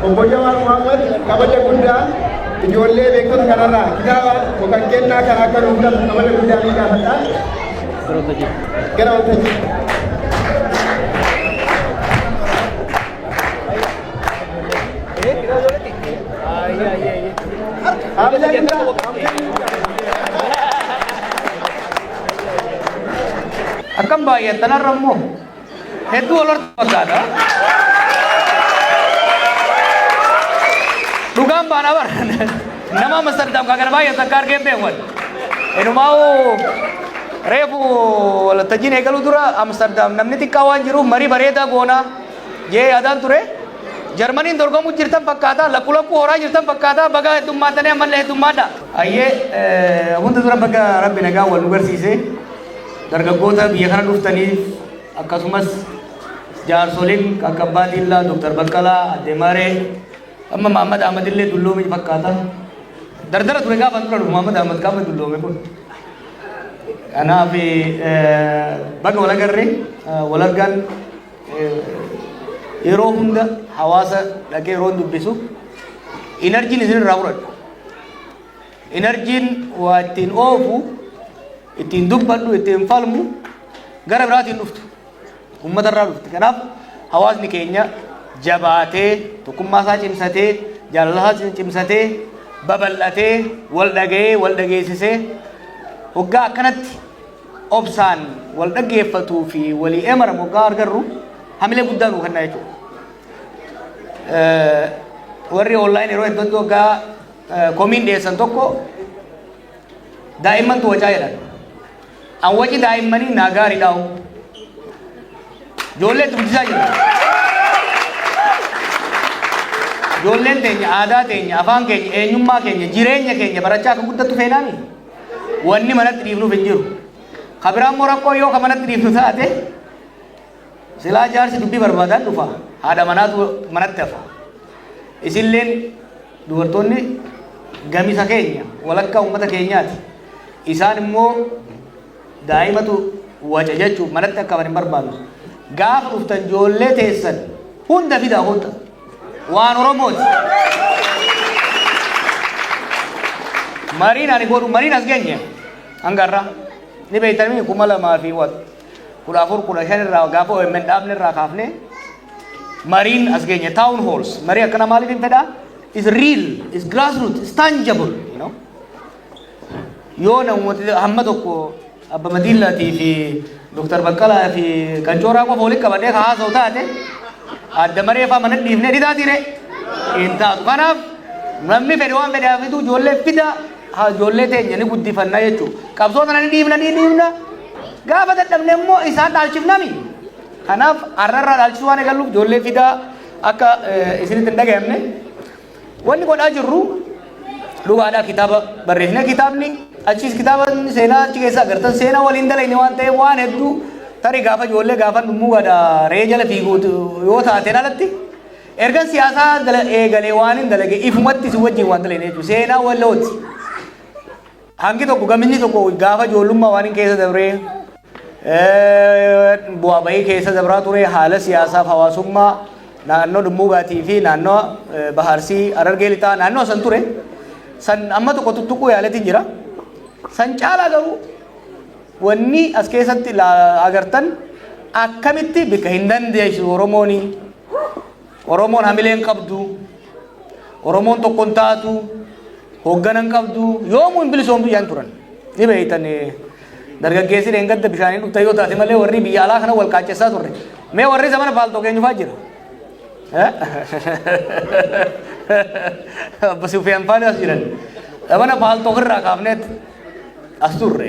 Obbo Jawaar Muhammad kabaja guddaa ijoollee beektota kanarraa kitaaba yookaan kennaa kan akka nuuf laatu kabaja guddaa ni gaafadha. Gara waltajjii. Akkam baay'atan arrammoo hedduu walirratti fakkaata. Dhugaan baanaa bara nama Amsterdam kan kana baay'atan akka argeen beekan. Inumaa reefu waltajjiin eegaluu dura Amsterdam namni xiqqaa waan jiruuf marii bareedaa goonaa jee yaadaan ture. Jarmaniin dorgomuu jirtan fakkaata, lakku horaa jirtan fakkaata, baga heddummaatanii ammallee heddummaadha. Ayyee hunda dura baga rabbi nagaa wal nu garsiise. Dargaggoota biyya kana dhuftaniif akkasumas jaarsoliin akka Abbaa Diillaa, Dr. Baqqalaa, Adde Maaree, amma Muhammad Ahmad illee dulloome fakkaata. Dardara ture gaafa tura dhufu Muhammad Ahmad gaafa dulloome kun. Kanaaf baga wal agarre wal argan yeroo hunda hawaasa dhaqee yeroo dubbisu inerjiin isinirraa fudhadhu. Inerjiin waa ittiin oofu ittiin dubbadhu ittiin falmu gara biraatiin dhuftu uummatarraa dhufti. Kanaaf hawaasni keenya jabaatee tokkummaa isaa cimsatee jaalala isaa cimsatee babal'atee wal dhaga'ee wal dhageessisee hoggaa akkanatti obsaan wal dhaggeeffatuu fi walii emaramu hoggaa argarru hamilee guddaa nuu kennaa jechuudha. Warri online yeroo iddootti hoggaa komiin dhiyeessan tokko daa'immantu wacaa jedhan. Awwaci daa'immanii naa gaariidhaa'u. Ijoollee dubbisaa jiru. Ijoolleen teenya aadaa teenya afaan keenya eenyummaa keenya jireenya keenya barachaa akka guddattu feenaami. Wanni manatti dhiifnuuf hin jiru. Kabiraan moo rakkoo yoo ka manatti dhiifnu taate silaa jaarsi dubbii barbaadan dhufa. Haadha manaatu manatti hafa. Isinleen dubartoonni gamisa keenya walakkaa uummata keenyaati. Isaan immoo daa'imatu waca jechuuf manatti akka hin barbaadu. Gaafa dhuftan ijoollee teessan hunda fidaa hunda waan Oromooti. Mariin ani godhu mariin as geenye hangarra ni beeytanii 2014 irraa gaafa OMN dhaabne irraa kaafne mariin as geenye town halls marii akkana maaliif hin fedhaa? Is real, is grassroots, is tangible, you know. Yoo namooti hamma tokko Abba Madiillaatii fi Dr. Baqqalaa fi Qancooraa qofa walitti qabadhee haasa'u taate adda maree fa'aa mana dhiifnee dhitaatire hin taatu. Kanaaf namni fedhe waan fedhe hafitu ijoollee fida ijoollee teenya ni guddifannaa jechuudha. Qabsoo sana ni dhiifna gaafa dadhabne immoo isaan dhaalchifnami. Kanaaf har'arraa dhaalchisuu waan eegalluuf ijoollee fidaa akka isinitti hin dhaga'amne wanni godhaa jirru dhugaadhaa kitaaba barreessine kitaabni achis kitaaba seenaa achi keessa agartan seenaa waliin dalayne waan ta'eef waan hedduu tarii gaafa ijoollee gaafa dhumuu gada ree jala fiiguutu yoo taateen alatti ergan siyaasaa eegalee waan hin dalage ifumatti si wajjin waan dalayne jechuudha seenaa wallooti. Hangi tokko gaminni tokko gaafa ijoollummaa waan hin keessa dabree bu'aa bahii keessa dabraa ture haala siyaasaaf hawaasummaa naannoo Dummuugaatii fi naannoo Baharsii Harargee Lixaa naannoo san ture san amma tokko tuttuquu yaalatiin jira. San caalaa garuu wanni as keessatti agartan akkamitti bika hin dandeessu Oromoon hamileen qabdu Oromoon tokko hin taatu hoogganan qabdu yoomuu hin bilisoomtu yaan turan ni beeytan dargaggeessi dheengadda bishaanii dhufta yoo taate malee warri biyya alaa kana wal qaacessaa turre mee warri zamana faaltoo keenyufaa jira Abba Sufyaan faana as jiran zamana faaltoo irraa kaafneet as turre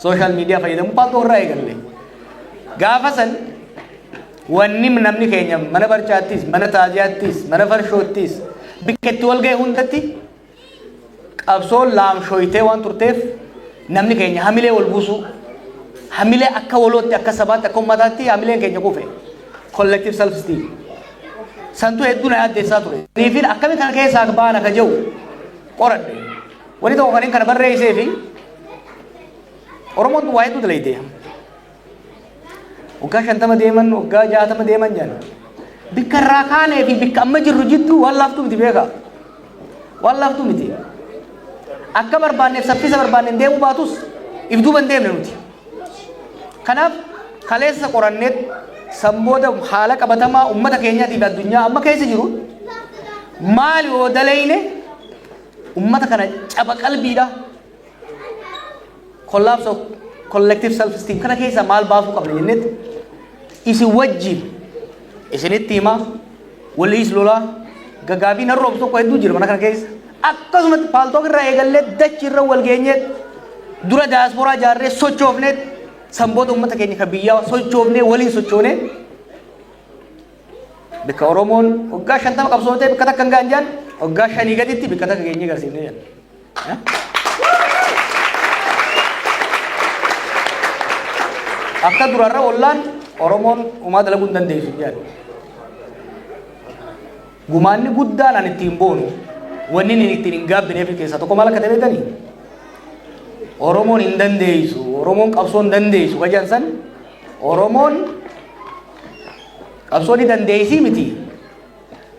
social media fayyadamu faaltoo irraa eegalle gaafa san wanni namni keenya mana barchaattis mana taaziyaattis mana farshoottis bikka itti wal ga'e hundatti qabsoon laamshooytee waan turteef namni keenya hamilee wal buusu hamilee akka walootti akka sabaatti akka ummataatti hamileen keenya kufe collective self esteem santu hedduu na yaaddeessaa ture. Niifin akkami kana keessaa baana ka jiru qoradhe wani tokko kan kana barreessee fi Oromoon waa hedduu dalayte waggaa 50 deeman waggaa 60 deeman jedhan Bikarraa kaanee fi bikka amma jirru jidduu waan laaftu miti beeka. Waan laaftu miti. Akka barbaanneef saffisa barbaanneen deemuu baatus ibduuba hin deemne nuti. Kanaaf kaleessa qoranneet sambooda haala qabatamaa uummata keenyaatii fi addunyaa amma keessa jiru maal yoo dalayne uummata kana caba qalbiidha. Collapse of collective self esteem kana keessa maal baasuu qabna jenneet isin wajjin isinitti himaa waliis lolaa gaggaabii na roobsu tokko hedduu jira mana kana keessa akkasumatti paaltook irraa eegallee dachi irra wal geenyeet dura daasporaa jaarree sochoofneet sambooda uummata keenya ka biyyaa sochoofnee waliin sochoonee bikka Oromoon waggaa 50 qabsootee bikka takka hin gaanjaan waggaa 5 gaditti bikka takka geenyee garsiifnee jenna. Akka durarra wallaan Oromoon uumaa dalaguu hin dandeessu jedhan. Gumaanni guddaan an ittiin boonu wanni inni ittiin hin gaabbineef keessaa tokko maal akka ta'e beekanii? Oromoon hin dandeessu, Oromoon qabsoo hin dandeessu kajaan san Oromoon qabsoo ni dandeessii miti.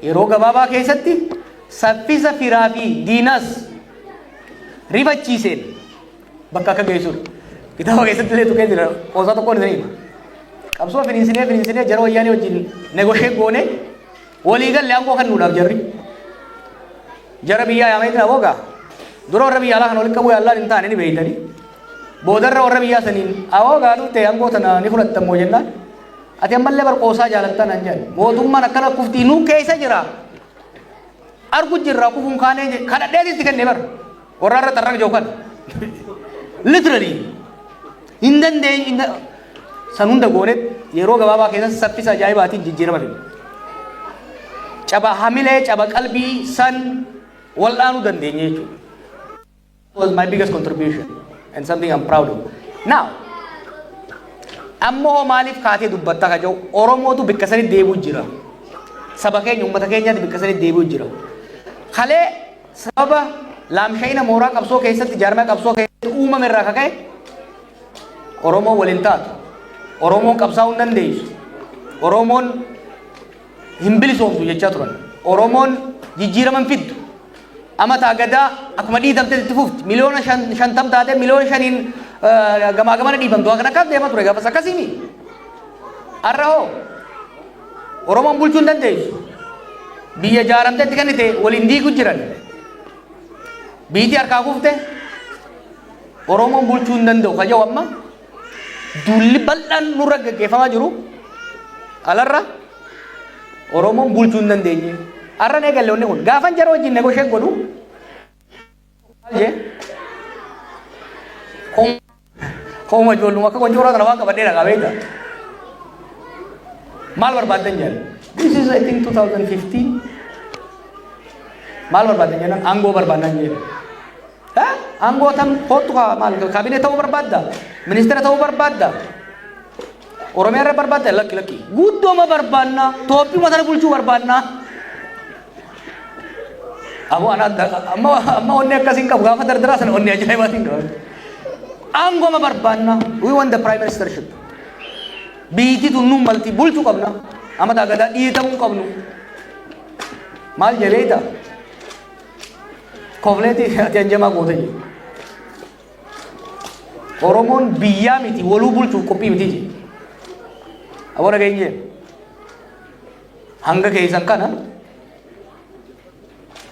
Yeroo gabaabaa keessatti saffisa firaa fi diinas rifachiiseen bakka akka geessudha. Kitaaba keessatti illee tuqee jira qoosaa tokkoon isa hima. Qabsoo finiinsinee jara wayyaanii wajjin negoshee goone walii galle aangoo kan nuudhaaf jarri. Jara biyyaa yaameetiin aboogaa dura warra biyyaa alaa kan walitti qabu yaallaan hin taane ni beeytanii. Boodarra warra biyyaa saniin aboogaa dhuftee aangoo tana ni fudhattamoo jennaan. Ati ammallee barqoosaa jaalattaa naan jedhan. Mootummaan akkana kuftii nuu keessa jira. Argu jirra kufuun kaanee kadhadheetitti kennee bara. Warra irra xarraqa jiru kana. Literally. Hin dandeenye san hunda goonet yeroo gabaabaa keessatti saffisa ajaa'ibaatiin jijjiirama fide. Caba hamilee caba qalbii san wal'aanuu dandeenye jechuudha. Was my biggest contribution and something I'm proud of. Now, ammoo maaliif kaatee dubbattaa ka jiru Oromootu bikka sanitti deebi'u jira. Saba keenya uummata keenyaatti bikka sanitti deebi'u jira. Kalee sababa laamshayina mooraa qabsoo keessatti jaarmaa qabsoo keessatti uumame irraa kaka'e Oromoon waliin taatu. Oromoon qabsaa'uu hin dandeessu. Oromoon hin bilisoomsu jechaa turan. Oromoon jijjiirama hin fiddu. Amataa gadaa akkuma dhiitamte itti fufti. Miliyoona 50 taatee miliyoona 5 gamaa gamana dhiifamtu. Akka akkas deemaa ture gaafas akkasiimi. Har'a hoo Oromoon bulchuu hin dandeessu. Biyya jaaramteetti kennite waliin diiguu jiran. Biitii harkaa kufte Oromoon bulchuu hin danda'u kajaa'u amma. Dulli bal'aan nurra gaggeeffamaa jiru alarra Oromoon bulchuu hin dandeenye. Har'a nee galleewwanni kun gaafan jara wajjin negoshee godhu hooma ijoolluma akka konjooraa kana waan qabadhee dhagaa beekta. Maal barbaaddan jedhan? This is I think 2015. Maal barbaaddan jedhan? Aangoo barbaaddan jedhan. Aangoo tam kootu maal kaabinee ta'uu barbaadda? Ministeera ta'uu barbaadda? Oromiyaa irra barbaadda? Lakki. Guddooma barbaadna. Toophii matana bulchuu barbaadna. Amma onni akkasiin qabu gaafa dardaraa sana onni ajaa'ibaatiin qabu. Aangooma barbaadna. We want the prime ministership. Biititu nu malti bulchuu qabna. Amataa gadaa dhiitamuu qabnu. Maal jedheeta? Kofleetii ati anjamaa goota jedhu. Oromoon biyyaa miti waluu bulchuuf qophii miti jedhu. Aboora geenye hanga keessan kana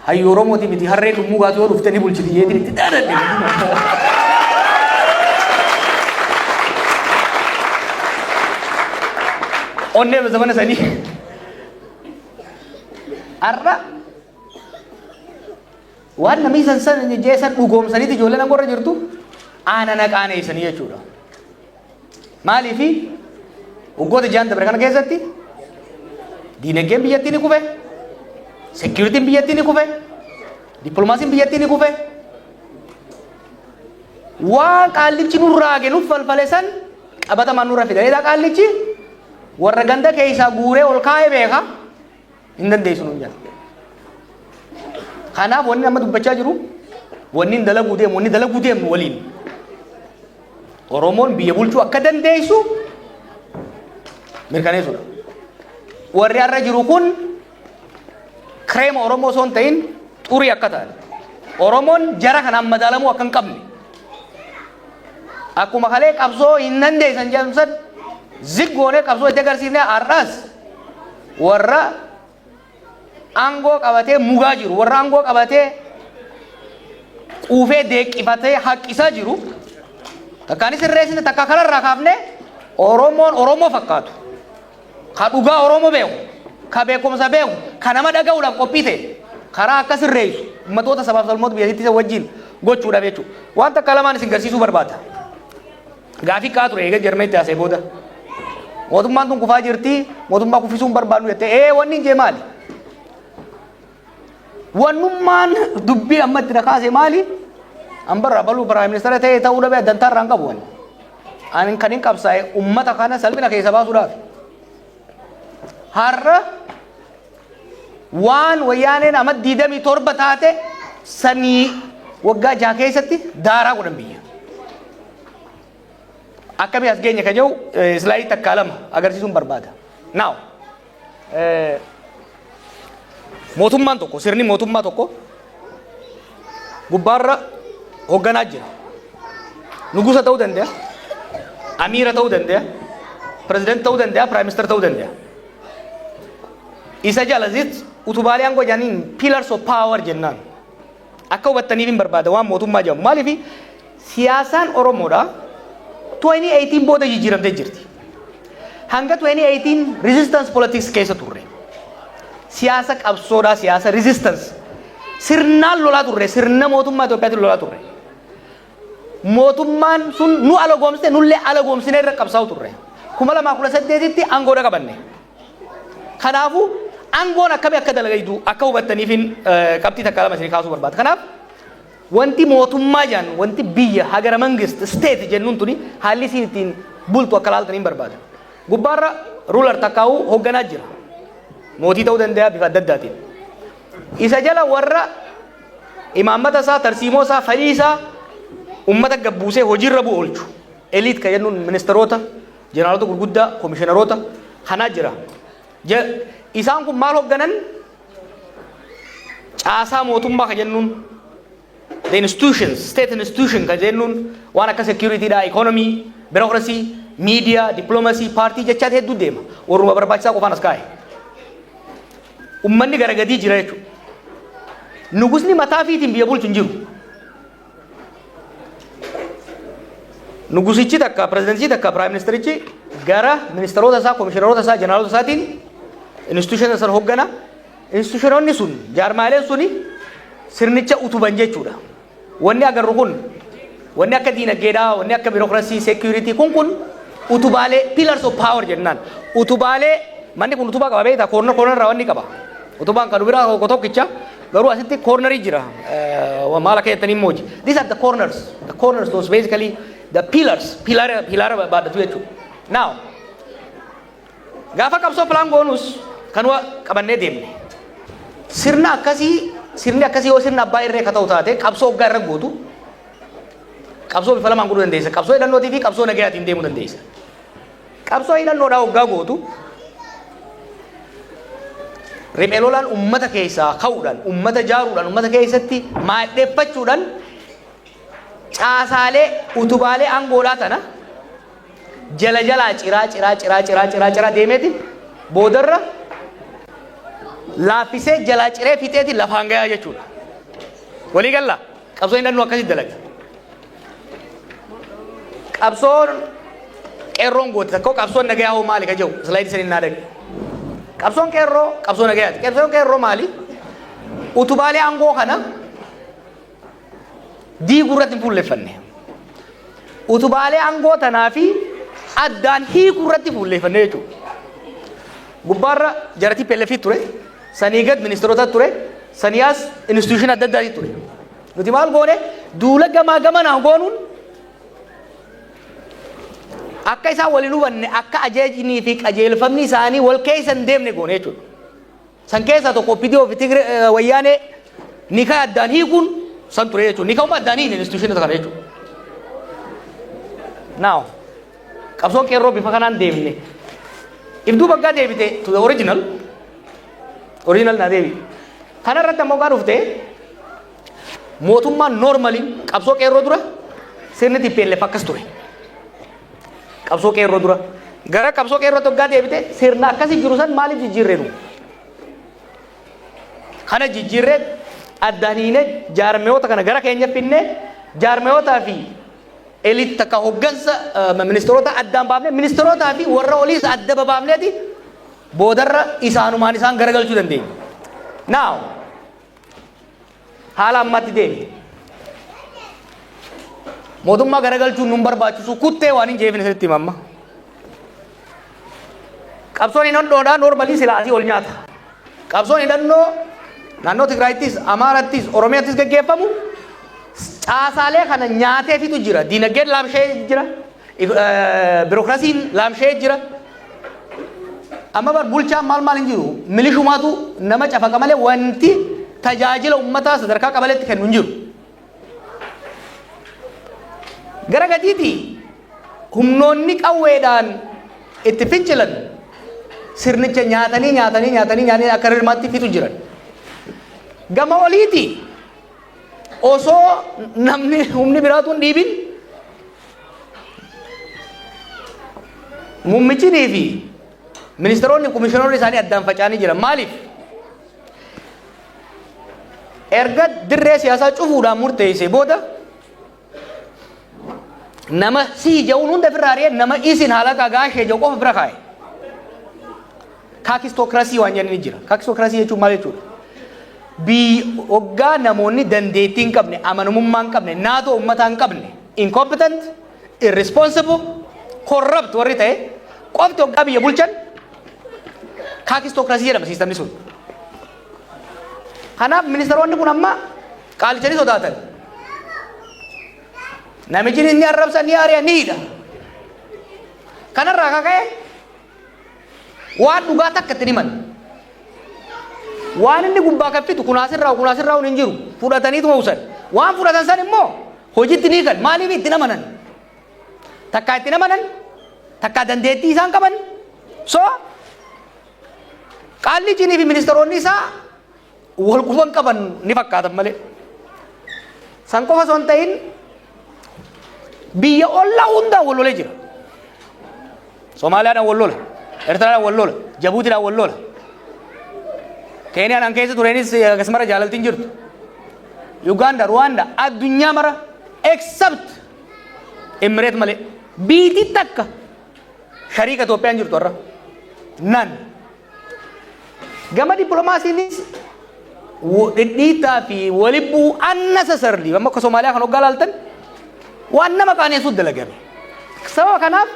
hayyu Oromooti miti harree dhummuu gaatu yoo dhufte ni bulchiti jeetiin itti dhaadadhe. Onnee zamana sanii har'a waan namni san jeesan dhugoomsaniiti ijoolleen angorra jirtu aana naqaaneessanii jechuudha. Maaliifi waggoota jaan dabre kana keessatti diinagdeen biyyattii ni kufe, seekuritiin biyyattii ni kufe, dippiloomaasiin biyyattii ni kufe. Waan qaallichi nurraa kennuuf falfale san qabatamaan nurra fidaleedha qaallichi warra ganda keessaa guuree ol kaa'ee beeka hin dandeessu nuun jedha. Kanaaf wanni amma dubbachaa jiru wanni dalaguu deemu waliin Oromoon biyya bulchuu akka dandeessu mirkaneessudha. warri har'a jiru kun kireema Oromoo osoo hin ta'in xurii akka ta'an. Oromoon jara kanaan madaalamuu akka hin qabne. Akkuma kalee qabsoo hin dandeessan jedhamsan ziggoonee qabsoo itti agarsiifnee har'as warra aangoo qabatee mugaa jiru, warra aangoo qabatee quufee deeqifatee haqqisaa jiru. Takkaanis sirreessine takka kanarraa kaafne Oromoon Oromoo fakkaatu. Ka dhugaa Oromoo beeku, ka beekumsa beeku, ka nama dhaga'uudhaaf qophii ta'e karaa akka sirreessu ummatoota sabaaf salmoota biyyattii wajjin gochuudhaaf jechuudha. Waan takka lamaan isin garsiisuu barbaada. Gaafii kaa ture eega jarmeetti haasee booda. Mootummaan tun kufaa jirti, mootummaa kuffisuu hin barbaadnu jettee wanni hin jee maali? Wannummaan dubbii amma itti nakaase maali? Ambarraa baluu piraayim ministeera ta'ee ta'uu dhabee addantaa irraa hin qabu wani. Ani kan hin qabsaa'e ummata kana salphina keessa baasuudhaaf. Har'a waan wayyaaneen amma 27 taate sanii waggaa 6 keessatti daaraa godhan biyya. Akkami as geenye kan jiru islaayii takkaa lama agarsiisuun barbaada. Now mootummaan tokko sirni mootummaa tokko gubbaarra hoogganaa jira. Nugusa ta'uu danda'a, amiira ta'uu danda'a, pirezidaantii ta'uu danda'a, piraayim ministeera ta'uu danda'a. Isa jalazit utubaalee aangoo jedhaniin pillars of power jennaan. Akka hubattaniif hin barbaada waan mootummaa jedhamu. Maaliif siyaasaan Oromoodha 2018 booda jijjiiramtee jirti. Hanga 2018 resistance politics keessa turre. Siyaasa qabsoodhaa, siyaasa resistance. Sirnaan lolaa turre, sirna mootummaa Itoophiyaatti lolaa turre. Mootummaan sun nu ala goomsine, nullee ala goomsine irra qabsaa'u turre. 2018tti aangoodha qabanne. Kanaafuu aangoon akkami akka dalagaytu akka hubattaniifin qabxii takka lama isin kaasuu barbaada. Kanaaf wanti mootummaa jedhan, wanti biyya hagara mangist state jennuun tuni haalli isin ittiin bultu akka laaltaniin barbaada. Gubbaarra ruular takkaa'uu hoogganaa jira. Mootii ta'uu danda'a bifa adda addaatiin. Isa jala warra imaammata isaa, tarsiimoo isaa, fedhii isaa ummata gabbuusee hojiirra bu'u oolchu. Eliit kan jennuun ministeerota, jeneraalota gurguddaa, komishiinaroota kanaa jira. Isaan kun maal hoogganan? Caasaa mootummaa kan jennuun the institutions, state institution kan jennuun waan akka securityidha, economy, bureaucracy, media, diplomacy, party jechaati hedduu deema. Warruma barbaachisaa qofaan as kaa'e. Ummanni garagadii jira jechuudha. Nugusni mataa fiitiin biyya bulchu hin jiru. Nugusichi takka, pirezidantii takka, piraayim ministerichi gara ministeerota isaa, komishiinaroota isaa, jeneraalota isaatiin institution san hooggana. Institutiononni sun, jaarmaaleen suni sirnicha utuban jechuudha. Wanni agarru kun, wanni akka diinagdeedhaa, wanni akka bureaucracy, security kun utubaalee pillars of power jennaan. Utubaalee manni kun utubaa qaba beektaa koornar irraa wanni qaba. Utubaan kan biraa tokkicha garuu asitti koornarii jira. Maal akka jettanii mooji. These are the corners. The corners, those basically the pillars. Pilaara baadatu jechuudha. Now, gaafa qabsoo filaan goonus kan qabannee deemne. Sirni akkasii yoo sirna abbaa irree ka ta'u taate qabsoo waggaa irra gootu qabsoo bifa lamaan godhuu dandeessa. Qabsoo hidhannootii fi qabsoo nagayaatiin deemuu dandeessa. Qabsoo hidhannoodhaa waggaa gootu riphee lolaan ummata keessaa ka'uudhaan, ummata jaaruudhaan, ummata keessatti maadheeffachuudhaan caasaalee utubaalee aangoodhaa tana jalaa ciraa deemeeti boodarra laaffisee jalaa ciree fixeeti lafaan gayaa jechuudha. Walii galla qabsoo hidhannoo akkasitti dalaga. Qabsoon qeerroon goote tokko qabsoon nagayaa hoo maali ka jedhu islaayidii saniin naa dhaqe. Qabsoon qeerroo qabsoo nagayaati. Qabsoon qeerroo maali? Utubaalee aangoo kana diiguu irratti hin fuulleeffanne. Utubaalee aangoo tanaa fi addaan hiikuu irratti fuulleeffanne jechuudha. Gubbaarra jaratii pelleefii ture. Sanii gad ministeerota ture. Saniyaas institution adda addaati ture. Nuti maal goone duula gamaa gamanaan goonuun akka isaan waliin hubanne akka ajaajinii fi qajeelfamni isaanii wal keessa hin deemne goone jechuudha. San keessaa tokko PDO fi wayyaanee nikaa addaan hiikuun san ture jechuudha. Nikaa addaan hiikne institution kana jechuudha. Now qabsoon qeerroo bifa kanaan deemne Ibduu baggaa deebite to the original na deebi. Kana irratti ammoo gaa dhuftee mootummaan normally qabsoo qeerroo dura sirni TPLF akkas ture. Qabsoo qeerroo dura gara qabsoo qeerroo tokko gaa deebite sirna akkasii jiru san maaliif jijjiirree nu? Kana jijjiirree addaniine jaarmeewota kana gara keenya finne jaarmeewotaa fi elit takka hoggansa ministeerota addaan baafne ministeerotaa fi warra oliis adda baafneeti boodarra isaanumaan isaan garagalchuu dandeenya. Now haala ammatti deebi. Mootummaa garagalchuun nun barbaachisu kuttee waan hin jeefine sirriitti mamma. Qabsoon hidhannoodhaan normalii silaatii ol nyaata. Qabsoon hidhannoo naannoo Tigraayittis, Amaarattis, Oromiyaattis gaggeeffamu caasaalee kana nyaateefitu jira. Diinagdeen laamshee jira. Birookiraasiin laamshee jira. Amma bar bulchaan maal hin jiru. Milishumaatu nama cafaqa malee wanti tajaajila uummataa sadarkaa qabaleetti kennu hin jiru. Gara gadiitii humnoonni qawweedhaan itti fincilan sirnicha nyaatanii akka hirmaatti fitu jiran. Gama oliiti osoo namni humni biraatu hin dhiibin muummichi fi ministeeronni komishiinoonni isaanii addaan faca'anii jiran. Maaliif? Erga dirree siyaasaa cufuudhaan murteessee booda nama si jauun hunda firraaree nama isin haala gaashee jau qofa bira kaa'e. Kaakistokraasii waan jenni jira. Kaakistokraasii jechuun maal jechuudha? Hoggaa namoonni dandeettii hin qabne, amanamummaa hin qabne, naatoo uummataa hin qabne, incompetent, irresponsible, corrupt warri ta'e qofti hoggaa biyya bulchan kaakistokraasii jedhama siistamni sun. Kanaaf ministeeronni kun amma qaalichanii sodaatan. Namichi inni arrabsan ni ari'a ni hidha. Kanarraa kaka'e waan dhugaa takka itti himan. Waan inni gubbaa kaffitu kunaasirraa hin jiru. Fudhataniituma usan. Waan fudhatan san immoo hojiitti ni kan. Maaliif itti namanan? Takkaa itti namanan, takkaa dandeettii isaan qaban. So qaallichinii fi ministeeronni isaa wal quban qaban ni fakkaatan malee. San qofa osoo hin ta'in biyya ollaa hundaan wal lolee jira. Somaaliyaadhaan wal lola, Eertiraadhaan wal lola, Jabuutiidhaan wal lola. Keeniyaan keessa tureenis akkasumara jaalaltiin jirtu. Uganda, Rwanda, addunyaa mara except Emireet malee. Biitii takka shariika Itoophiyaan jirtu irra. Nan. Gama dippiloomaasiinis dhidhiitaa fi walibbuu unnecessarily amma akka Somaaliyaa kan hoggaa laaltan waan nama qaaneessuutti dalagame. Sababa kanaaf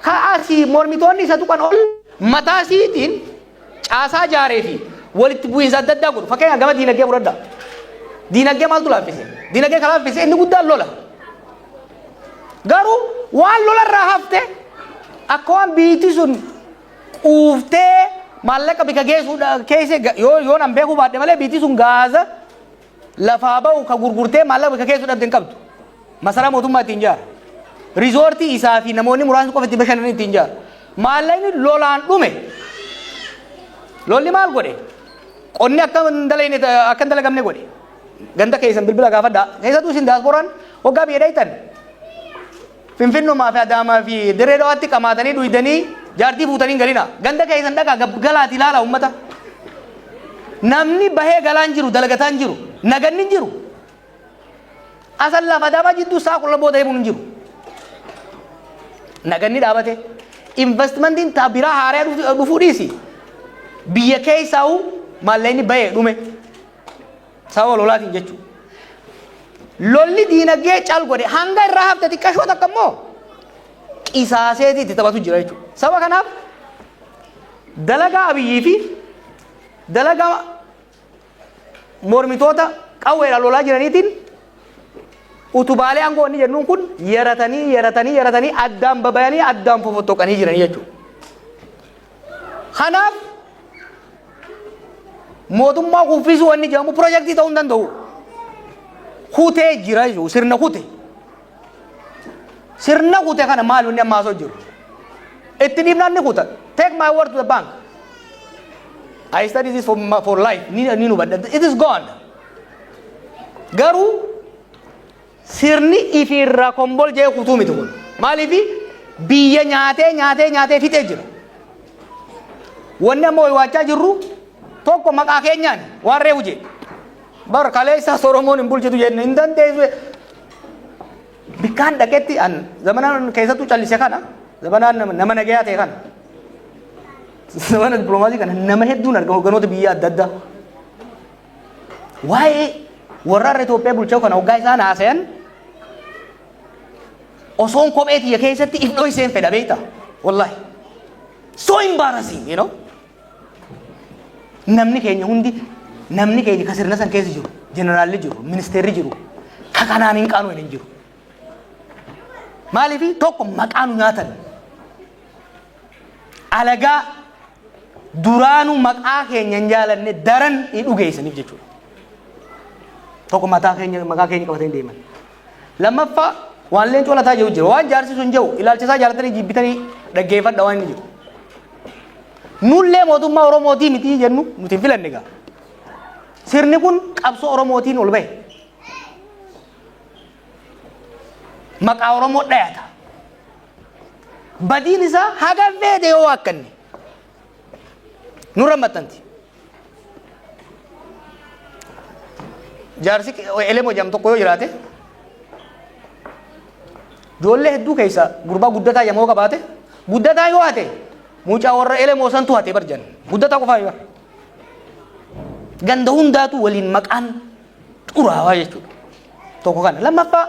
kaasii mormitoonni isa tuqan ol mataa isiitiin caasaa jaaree fi walitti bu'iinsa adda addaa godhu. Fakkeenyaaf gama diinagdee fudhadhaa. Diinagdee maaltu laaffise? Diinagdee kan laaffise inni guddaan lola. Garuu waan lolarraa hafte akka waan biitii sun quuftee maallaqa bika geessuudha keesse yoo nan beekuu baadhe malee biitii sun gaaza lafaa ba'u ka gurgurtee maallaqa bika geessuudha hin qabdu. Masaraa mootummaa ittiin ijaara. Riizoortii isaa fi namoonni muraasni qofa itti bashannanii ittiin ijaara. Maallaqni lolaan dhume. Lolli maal godhe? Qonni akka hin dalagamne godhe. Ganda keessan bilbila gaafadhaa. Keessattuu isin daasporaan hoggaa biyya dheeytan. Finfinnumaa fi Adaamaa fi Dirree Dhawaatti qamaatanii dhuydanii jaartii fuutanii hin galina. Ganda keessan dhaqaa galaati ilaala uummata. Namni bahee galaan jiru dalagataan jiru. Naganni hin jiru. Asan lafa Adaamaa jidduu isaa qulla booda himuun hin jiru. Naganni dhaabate. Investmentiin biraa haaraa dhufuu dhiisi. Biyya keessaa'u maallaqni bahee dhume. Sababa lolaatiin jechuudha. Lolli diinagdee caal godhe hanga irraa hafte xiqqashoo takka immoo qisaaseetii itti taphatu jira jechuudha. Sababa kanaaf dalagaa Abiyyii fi dalagaa mormitoota qawweedhaan lolaa jiraniitiin utubaalee aangoo inni jennuun kun yaratanii addaan babayanii addaan fofottoqanii jiranii jechuudha. Kanaaf mootummaa kuffisuu wanni jedhamu piroojeektii ta'uu hin danda'u. Kutee jira jechuudha. Sirna kute. Sirna kute kana maal inni ammaa osoo jiru? Itti dhiibnaan ni kutan. Take my word to the bank. I study this for life. Ni hubadha. It is gone. Garuu sirni ifirra kombol jee kutuu miti kun. Maaliifi biyya nyaatee fixee jira. Wanni ammoo waachaa jirru tokko maqaa keenyaan waan reefu jee. Bar kaleessa Oromoon hin bulchitu jenne hin dandeessu. Bikkaan dhaqetti an zamanaan keessattuu callise kana zamanaan nama nagayaa ta'e kana zamana dippiloomaasii kana nama hedduun arga hogganoota biyya adda addaa waa'ee warra Itoophiyaa bulchaa kana hoggaa isaan haasayan osoon kophee tiyya keessatti ifdhoo iseen fedha beekta wallahi so embarrassing you know namni keenya ka sirna san keessa jiru jeneraalli jiru ministeerri jiru ka kanaan hin qaanu hin jiru maaliifi tokko maqaanu nyaatan alagaa duraanu maqaa keenya hin jaalanne daran dhugeessaniif jechuudha tokko maqaa keenya qabatanii deeman lammaffaa waan leencoo lataa jiru jira waan jaarsisuu hin jiru ilaalchisaa jaalatanii jibbitanii dhaggeeffadha waan inni jiru nullee mootummaa Oromootii miti jennu nuti hin filanne gaa sirni kun qabsoo Oromootiin ol bahe maqaa Oromoo dhayata badiin isaa haga feete yoo akkanne nurra maxxanti jaarsi elemoo jedhamu tokko yoo jiraate ijoollee hedduu keessa gurbaa guddataa yommuu qabaate guddataa yoo haate mucaa warra elemoo santu hate barjan guddataa qofaa yoo ganda hundaatu waliin maqaan xuraawaa jechuudha tokko kana lammaffaa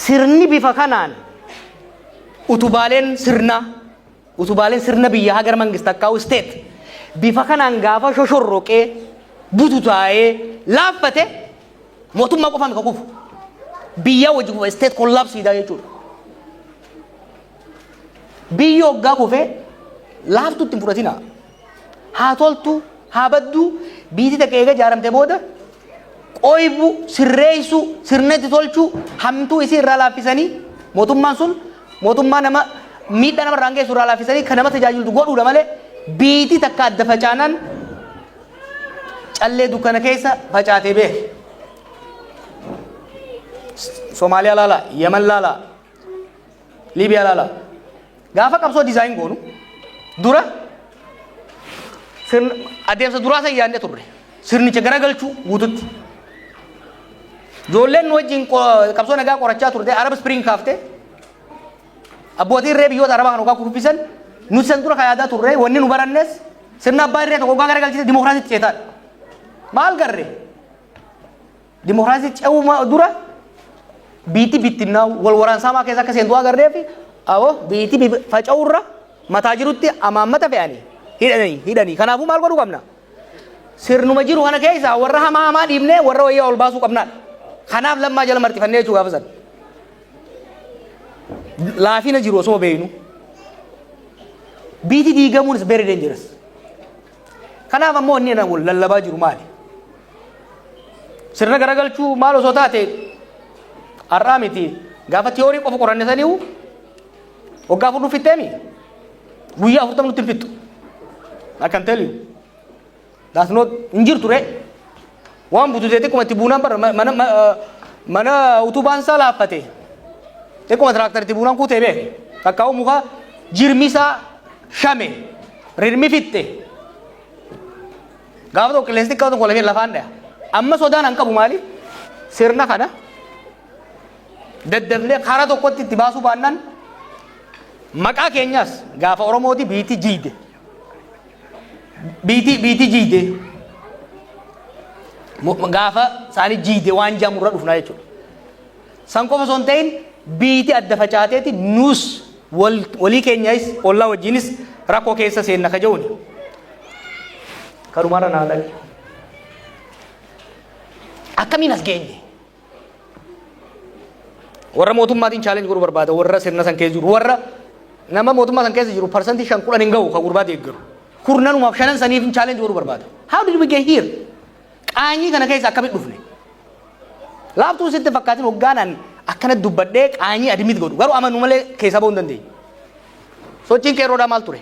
sirni bifa kanaan utubaaleen sirna biyya hagar mangista akkaa'u state bifa kanaan gaafa shoshorroqee bututaa'ee laaffate mootummaa qofaan ka kufu biyya wajji kufa state kollaapsiidha jechuudha biyya hoggaa kufee laaftutti hin fudhatina haa toltu haa baddu biiti takka eega jaaramte booda qoybu sirreessu sirnetti tolchu hamtuu isii irraa laaffisanii mootummaan sun mootummaa nama miidhaa nama irraan geessu irraa laaffisanii kan nama tajaajiltu godhuudha malee biiti takka adda facaanan callee dukkana keessa facaatee beeke Somaaliyaa laala Yemen laala Liibiyaa laala gaafa qabsoo dizaayin goonu dura adeemsa duraa san yaadne turre sirnicha garagalchuu guututti ijoolleen wajjin qabsoo nagaa qorachaa turte Arab Spring kaaftee abbootiin ree biyyoota Arabaa kan hoggaa kuffisan nuti san dura kayaadaa turre wanni nu barannes sirna abbaa irree tokko hoggaa garagalchite dimokiraasiitti ceetaadha maal garre dimokiraasiitti ce'uu dura biiti bittinnaa wal waraansaamaa keessa akka seentuu agarree fi awoo biiti faca'uurra mataa jirutti amaammata fe'anii hidhanii kanaafuu maal godhuu qabna sirnuma jiru kana keessa warra hamaa dhiibnee warra wayyaa ol baasuu qabnaadha kanaaf lammaa jala martifannee jechuu gaafa san laafina jiru osoo beeynu biiti diigamuun is very dangerous kanaaf ammoo inni lallabaa jiru maali sirna garagalchuu maal osoo taate har'aa miti gaafa tiyoorii qofa qoranne saniihu waggaa fudhu fitteemi guyyaa 40 nutti hin fittu I can tell you that's not injirtu re waan bututee xiqquma itti buunaan bara mana utubaan isaa laaffate xiqquma tiraaktar itti buunaan kuutee beeke takkaa'u muka jirmisaa shame rirmi fitte gaafa tokko qilleensi xiqqaa tokko lafeen lafaan dhaya amma sodaan an qabu maali sirna kana daddafnee karaa tokkotti itti baasuu baannaan maqaa keenyaas gaafa Oromooti biiti jiide biiti jiide gaafa saani jiide waan jaamurra dhufnaa jechuudha san qofa osoo hin ta'in biiti adda facaateeti nuus walii keenyaas ollaa wajjinis rakkoo keessa seenna kaja'uuni karumaarra naa dhaqe akkamiin as geenye warra mootummaatiin challenge godhuu barbaada warra sirna san keessa jiru warra nama mootummaa san keessa jiru parsantii 5 hin ga'u ka gurbaa deeggaru kurnanumaaf shanan saniif challenge godhuu barbaada how did we get here qaanyii kana keessa akkamitti dhufne laaftuu sitti fakkaatiin hoggaanaan akkana dubbadhee qaanii adimit godhu garuu amanu malee keessa ba'uu hin dandeenye. Sochiin qeerroodhaa maal ture?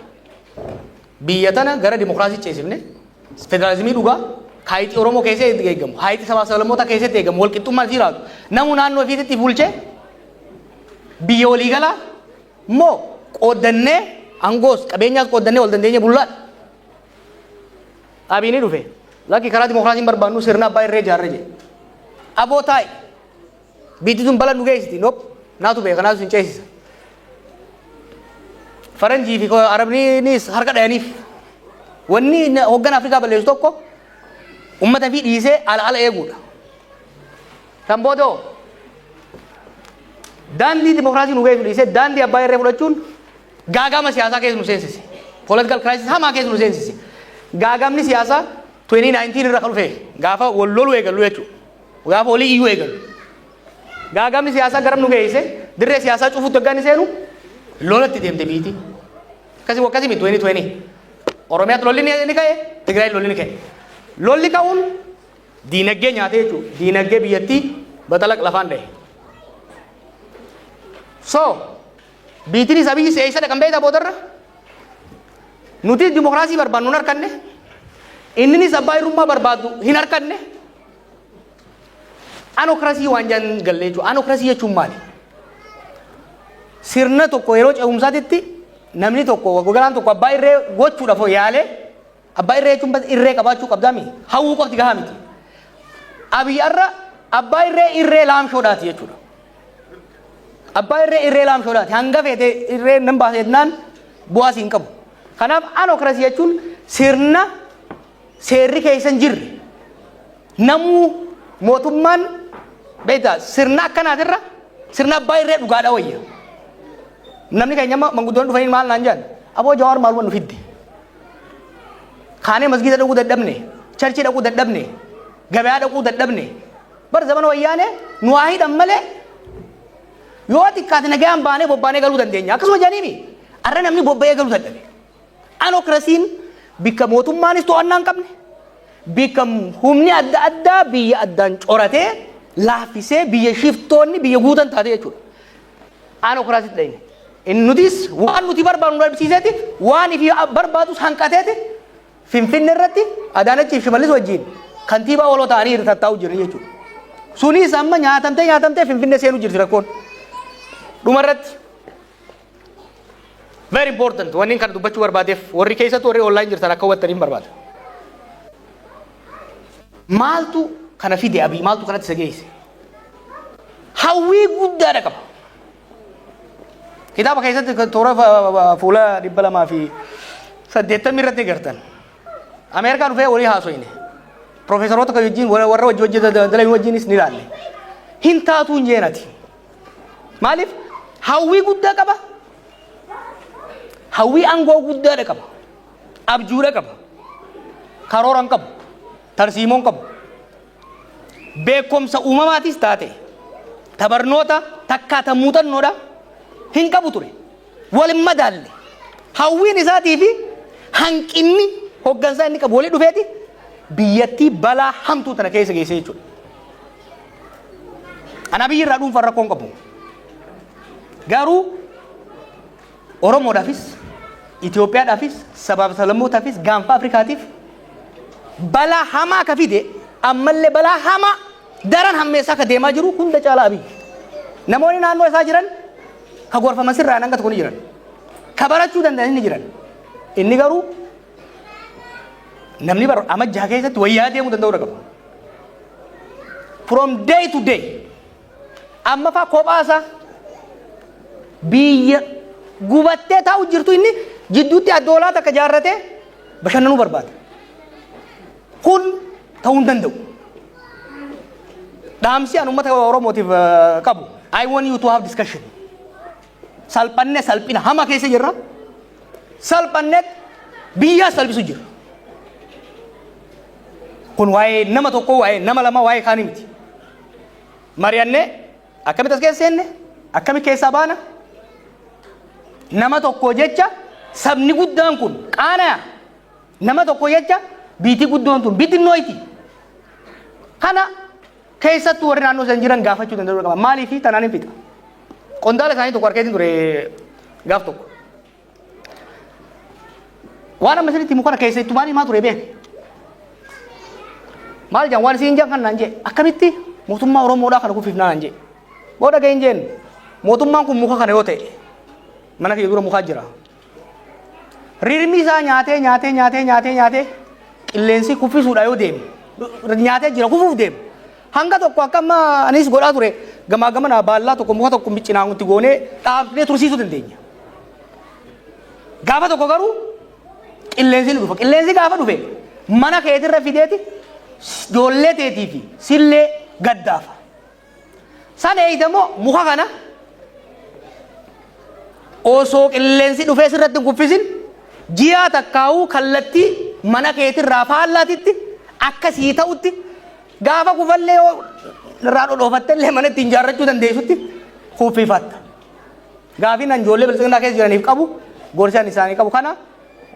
Biyya tana gara dimokiraasii ceesifne federaalizimii dhugaa haayiti Oromoo keessatti eegamu haayiti sabaa sablammoota keessatti eegamu walqixxummaan jiraatu namu naannoo ofiitti bulchee biyya waliigalaa moo qoodannee angoos qabeenyaas qoodannee wal dandeenye bullaadha. Abiini dhufe lakki karaa dimokiraasiin barbaannu sirna abbaa irree jaarre jedhe aboo taa'i biitti sun bala nu geessiti noop naatu beeka naatu sin ceesisa. Faranjii fi Arabniinis harka dhayaniif wanni hoggan Afrikaa balleessu tokko ummata fi dhiisee ala eeguudha. Kan boodoo daandii dimokiraasii nu geessu dhiisee daandii abbaa irree fudhachuun gaagama siyaasaa keessa nu seensise. Political crisis hamaa keessa nu seensise. Gaagamni siyaasaa 2019 irra kan dhufe gaafa wal loluu eegallu jechuudha. Gaafa walii iyyuu eegallu. Gaagamni siyaasaa garam nu geesse dirree siyaasaa cufuutti hoggan seenu lolatti deemte biiti. Akkasii miti 2020 Oromiyaatti lolli ni ka'e Tigraay lolli ni ka'e. Lolli ka'uun diinagdee nyaatee jechuudha. Diinagdee biyyattii batalaq lafaan dha'e. So biitiin isa biyyi seeyisa dhaqan beektaa boodarra nuti dimokiraasii barbaannu hin harkanne inninis abbaa irrummaa barbaadu hin harkanne anokrasii waan jaan galle jechuudha. Anokrasii jechuun maali? Sirna tokko yeroo ce'umsaatitti namni tokko gogaan tokko abbaa irree gochuudhaaf yaalee abbaa irree jechuun irree qabaachuu qabdaami hawwuu qofti gahaa miti. Abiyyaarra abbaa irree laamshoodhaati jechuudha. Abbaa irree laamshoodhaati hanga feete irree nan baaseetnaan bu'aas hin qabu. Kanaaf anokrasii jechuun sirna seerri keessa hin jirre namuu mootummaan beektaa sirna akkanaatirra sirna abbaa irree dhugaadha wayya. Namni keenya manguddoon dhufanii maal naan jedhan aboo Jawaar maal wannu fidde kaanee masgiida dhaquu dadhabne charchii dhaquu dadhabne gabayaa dhaquu dadhabne bar zamana wayyaane nu waa hidhan malee yoo xiqqaate nagaan baanee bobbaanee galuu dandeenya akkasuma jedhaniimi arra namni bobba'ee galuu dadhabe. Anokrasiin bikka mootummaanis to'annaa hin qabne bikka humni adda addaa biyya addaan coratee laaffisee biyya shiftoonni biyya guutan taate jechuudha. Anokrasiitti dhayne. Nutis waan nuti barbaannu dhabsiiseeti waan ifi barbaadus hanqateeti Finfinnee irratti Adaanachiif Shimallis wajjin kantiibaa waloo ta'anii tattaa'u jiran jechuudha. Sunis amma nyaatamtee Finfinnee seenuu jirti rakkoon. Dhuma irratti very important wanni kan dubbachuu barbaadeef warri keessatti warri online jirtan akka hubattaniin barbaada. Maaltu kana fide abii maaltu kanatti isa geesse? Hawwii guddaadha qaba. Kitaaba keessatti toora fuula 280 irratti gartan. Ameerikaan dhufee walii haasoyne. Profeesaroota kan wajjin warra wajjin dalaguu wajjinis ni ilaalle. Hin taatu hin jeenati. Maaliif? Hawwii guddaa qaba. Hawwii aangoo guddaadha qaba. Abjuudha qaba. Karoora hin qabu. Tarsiimoo hin qabu. Beekumsa uumamaatis taate. Tabarnoota takkaata muuxannoodha. Hin qabu ture. Walin madaalle. Hawwiin isaatii fi hanqinni hoggansaa inni qabu walii dhufeeti biyyattii balaa hamtuu tana keessa geesse jechuudha. Ana biyyi irraa dhuunfaan rakkoo hin qabu. Garuu Oromoodhaafis Itoophiyaadhaafis sabaaf sablammootaafis gaanfa Afrikaatiif balaa hamaa ka fide ammallee balaa hamaa daran hammeessaa ka deemaa jiru hunda caalaa abiyyi. Namoonni naannoo isaa jiran ka gorfaman sirraan hanga tokko ni jiran. Ka barachuu danda'an ni jiran. Inni garuu namni bara amajjaa keessatti wayyaa deemuu danda'uu qaba. From day to day amma faa kophaasaa biyya gubattee taa'u jirtu inni jidduutti addoolaa takka jaarratee bashannanuu barbaada. Kun ta'uu hin danda'u. Dhaamsi an uummata Oromootiif qabu. I want you to have discussion. Salphannee salphina hama keessa jirra. Salphannee biyya salphisu jira. Kun waa'ee nama tokko waa'ee nama lama waa'ee kaanii miti. Mari'annee akkamitti as keessa seenne akkamitti keessaa baana. Nama tokko jecha sabni guddaan kun qaanaa nama tokko jecha biitii guddoon tun biitii nooyti. Kana keessattuu warri naannoo san jiran gaafachuu danda'uu qaba. Maaliif tanaan hin fixa? Qondaala isaanii tokko harkeetiin ture gaaf tokko. Waan amma isinitti himu kana keessa ittumaan himaa ture beek. Maal jedhan waan isiin jedhan kan naan jee akkamitti mootummaa Oromoodhaa kana kuffifnaa naan jee. Booda ga'een jeen mootummaan kun muka kana yoo ta'e mana kee dura mukaa jira. Rirmi isaa nyaatee qilleensi kuffisuudha yoo deeme nyaatee jira kufuuf deeme. Hanga tokko akka amma anis godhaa ture gamaa gamanaa baallaa tokko muka tokko miccinaanutti goonee dhaabnee tursiisuu dandeenya. Gaafa tokko garuu qilleensi ni dhufa. Qilleensi gaafa dhufe mana keetirra fideeti ijoollee teetii fi sillee gaddaafa. San eeyitamoo muka kana osoo qilleensi dhufee sirratti hin kuffisin ji'a takkaa'uu kallattii mana keetirraa faallaatitti akkasii ta'utti gaafa kufallee irraa dhodhoofattellee mana ittiin ijaarrachuu dandeessutti kuffifatta. Gaafiin an ijoollee bilisiginaa keessa jiraniif qabu gorsaan isaanii qabu kana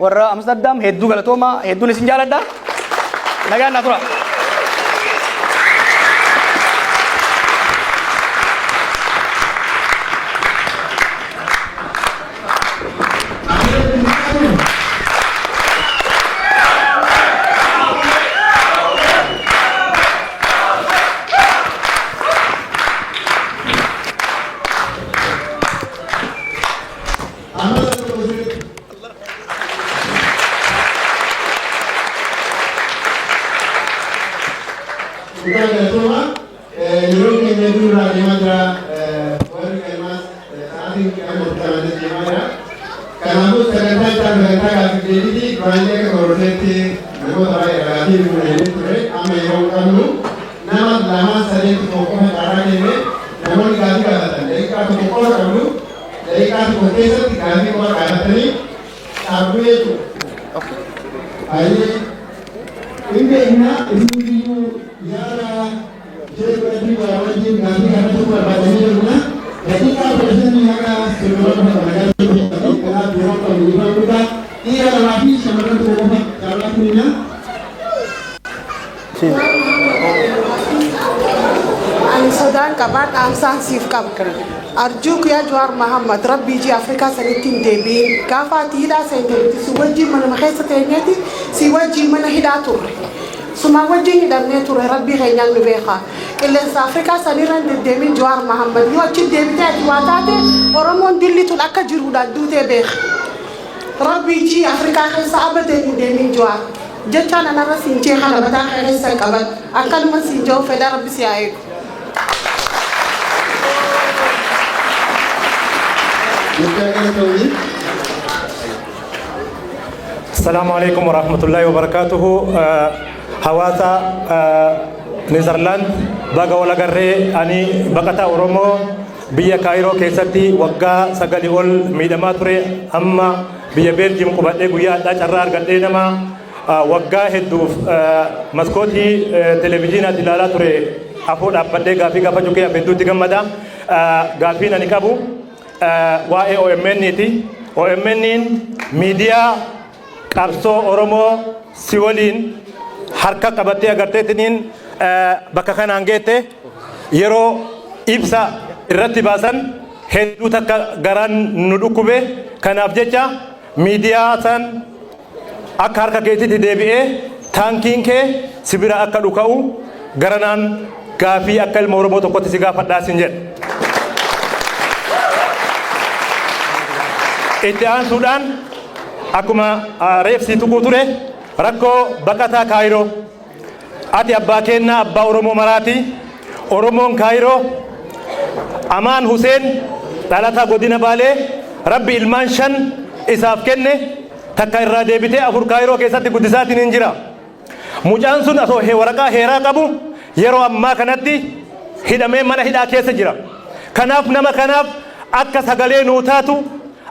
warra Amsterdam hedduu galatoomaa hedduun isin jaaladha. Nagaan naa tura. Sudan kabar amsan sif kab arjuk ya Johar Muhammad Rabbi ji Afrika sanitin debi kafa tida sente si waji mana makhesa tenyati si waji mana hidatur suma waji hidamne tur Rabbi khayang nubekha kelen sa Afrika saniran debi Johar Muhammad yo ci debi tati watate oromon dilli tul akajiru da dute bekh Rabbi ji Afrika khaysa abade debi Johar jechana na rasin je khana bata khaysa kabat akal man si jo feda Rabbi si aek. Assalamualaikum warahmatullahi wabarakatuh. Hawasa Netherland baga wala garre ani bakata Oromo biya Cairo keessatti waggaa sagali ol miidhamaa ture amma biya Belgium qubadhee guyyaa addaa carraa argadhee nama waggaa hedduuf maskootii televiziyoonaa ilaalaa ture afoo dhaabbadhee gaafii gaafachuu kee hedduutti gammada. Gaafiin ani qabu waa'ee OMN-ti. OMN miidiyaa qabsoo Oromoo si waliin harka qabattee agarteetiniin bakka kanaan geette yeroo ibsa irratti baasan hedduu takka garaan nu dhukkube. Kanaaf jecha miidiyaa san akka harka keetitti deebi'ee taankiin kee si bira akka dhuka'u garanaan gaafii akka ilma Oromoo tokkotti si gaafadhaa sin jedhe. Itti aansuudhaan akkuma reefsi tuquu ture rakkoo baqataa Kaayiroo ati abbaa kennaa abbaa Oromoo maraati. Oromoon Kaayiroo Amaan Huseen dhalataa godina Baalee Rabbi ilmaan 5 isaaf kenne takka irraa deebitee 4 Kaayiroo keessatti guddisaatiin hin jira. Mucaan sun asoo waraqaa heeraa qabu yeroo ammaa kanatti hidhamee mana hidhaa keessa jira. Kanaaf nama kanaaf akka sagalee nuu taatu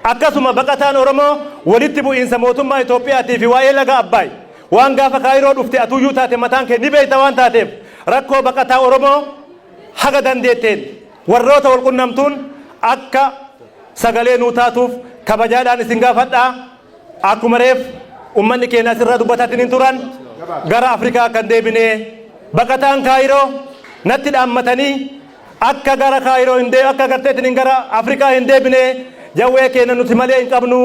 akkasuma baqataan Oromoo walitti bu'iinsa mootummaa Itoophiyaatii fi waa'ee laga Abbaay waan gaafa Kaayiroo dhufte atuyyuu taate mataan kee ni beekta waan taateef rakkoo baqataa Oromoo haga dandeetteen warroota wal qunnamtuun akka sagalee nuu taatuuf kabajaadhaan isin gaafadhaa. Akkuma reef ummanni keenya asirraa dubbataatiin turan gara Afrikaa kan deebinee baqataan Kaayiroo natti dhaammatanii akka gara Kaayiroo hin deebine akka garteetiin gara Afrikaa hin deebine jawwee keenya nuti malee hin qabnu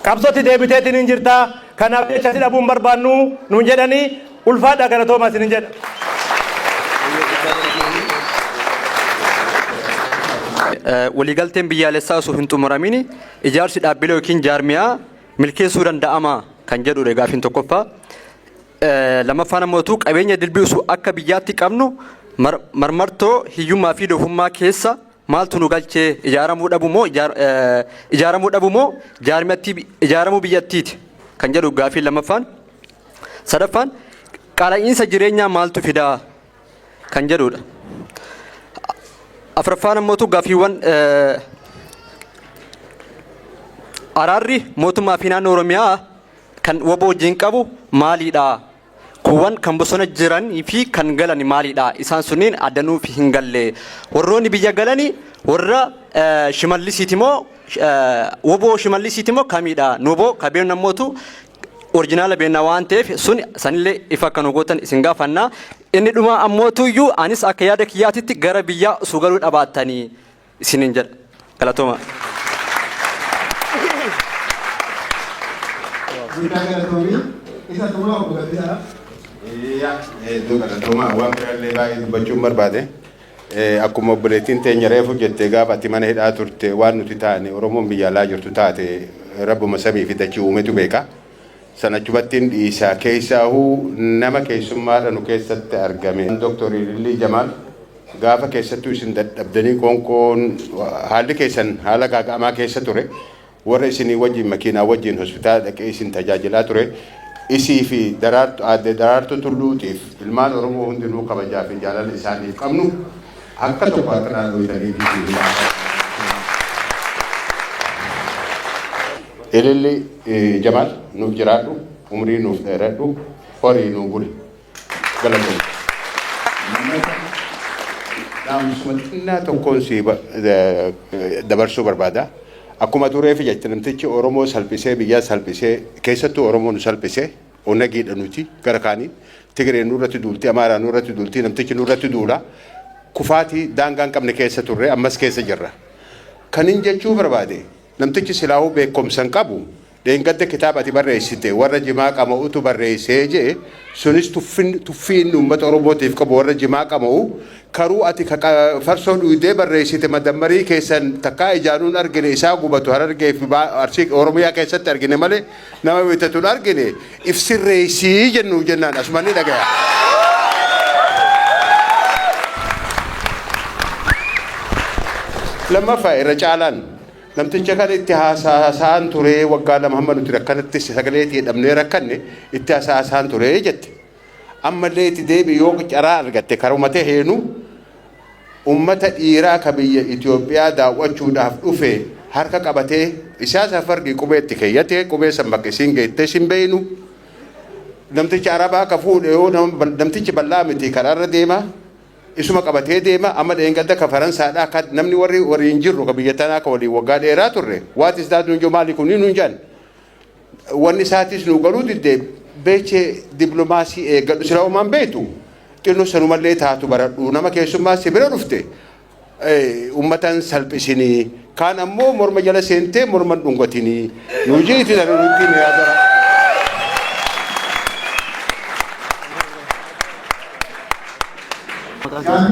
qabsootti deebiteetiin hin jirta kanaaf jecha si dhabuun barbaannu nuun jedhanii ulfaadha galatooma isin jedha. Waliigalteen biyyaalessaa osoo hin xumuramini ijaarsi dhaabbilee yookiin jaarmiyaa milkeessuu danda'ama kan jedhudha gaafiin tokkoffaa. Lammaffaan ammoo qabeenya dilbiisu akka biyyaatti qabnu marmartoo hiyyummaa fi doofummaa keessa maaltu nu galchee ijaaramuu dhabu moo ijaaramuu biyyattiiti kan jedhu gaafiin lammaffaan. Sadaffaan qaala'insa jireenyaa maaltu fidaa kan jedhudha. Afraffaan ammoo gaafiiwwan araarri mootummaa fi naannoo Oromiyaa kan waboo wajjin qabu maalidha? Kuwwan kan bosona jiranii fi kan galan maalidha? Isaan sunniin addanuu fi hin galle. Warroonni biyya galanii warra shimallisiiti moo waboo shimallisiiti moo kamidha? Nuboo kabeen namootu orjinaala beennaa waan ta'eef sun sanillee ifa akka nu gootan isin gaafannaa. Inni dhuma ammootuyyuu anis akka yaada kiyyaatitti gara biyya sugaluu dhaabattanii isinin jedha. Galatooma. Isa tuma obboleessa. Galatooma waan biraallee baay'ee dubbachuun barbaade. Akkuma obboleettiin teenya reefu jettee gaafa ati mana hidhaa turte waan nuti taane Oromoon biyya alaa jirtu taate rabbuma samii fi dachii uumetu beeka. Sanachubattiin dhiisaa keessaahuu nama keessummaadha nu keessatti argame. Dr. Lilii Jamaal gaafa keessattuu isin dadhabdanii qoonqoon haalli keessan haala gaaga'amaa keessa ture. Warra isinii wajjin makiinaa wajjin hospitaala dhaqee isin tajaajilaa ture. Isii fi daraartuu tulluutiif ilmaan Oromoo hundinuu kabajaa fi jaalala isaaniif qabnu akka tokko akka naannoo Ililli Jamaal nuuf jiraadhu, umrii nuuf dheeradhu, horii nuuf buli. Galatoomna. Naamusuma xinnaa tokkoon si dabarsuu barbaada. Akkuma tureef jecha namtichi Oromoo salphisee biyyaa salphisee keessattuu Oromoo nu salphisee onnagiidha nuti gara kaaniin Tigireen nurratti duulti Amaaraa nurratti duulti namtichi nurratti duula kufaatii daangaan qabne keessa turre ammas keessa jirra. Kanin jechuu barbaade namtichi silaahuu beekumsa qabu dheengadda kitaaba ati barreessite warra jimaa qama'utu barreessee jee sunis tuffiin uummata Oromootiif qabu warra jimaa qama'u karuu ati farsoo dhuydee barreessite madammarii keessan takkaa ijaanuun argine isaa gubatu Harargee fi Arsii Oromiyaa keessatti argine malee nama bitatuun argine ifsirreessii jennu jennaan asumanni dhagaya. Lammaffaa irra caalaan namticha kan itti haasa'an ture waggaa lama hamma nuti rakkanatti sagaleetii hidhamnee rakkanne itti haasa'an ture jette. Ammallee itti deebi yoo caraa argatte karumatee heenu ummata dhiiraa ka biyya Itoophiyaa daawwachuudhaaf dhufe harka qabatee isaa safargi qubeetti keeyyate qubee san bakka isiin geettee sin beeynu namticha Arabaa ka fuudhe yoo namtichi bal'aa miti karaarra deema isuma qabatee deema amma dheengadda ka Faransaadhaa ka namni warri hin jirru ka biyya tanaa ka walii waggaa dheeraa turre waatis daatuun joo maali kunii nuun jaan wanni isaatis nu galuu diddee beechee diplomaasii eeggadhu sila uumaan beetu xinnu sanumallee taatu baradhu nama keessummaa si bira dhufte ummatan salphisinii kaan ammoo morma jala seentee morma dhungatinii nu jiiti sana nutti ni yaadara.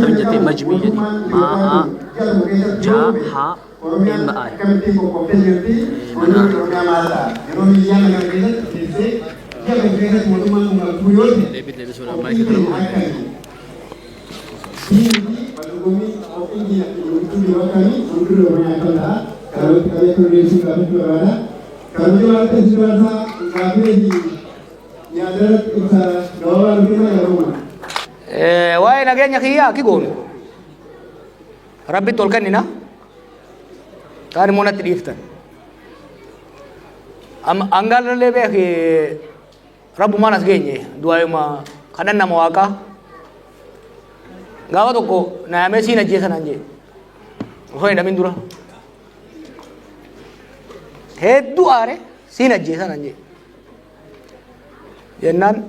Terjadi majmi jadi maa jaha MI lebih sudah mic wae nagenya kiya kigon rabbi tolkan nina kan monat diftan anggal lebe ke rabbu manas genye dua ma kanan nama waka gawa toko na mesi na jesa nanje hoy na mindura heddu are sina jesa nanje yennan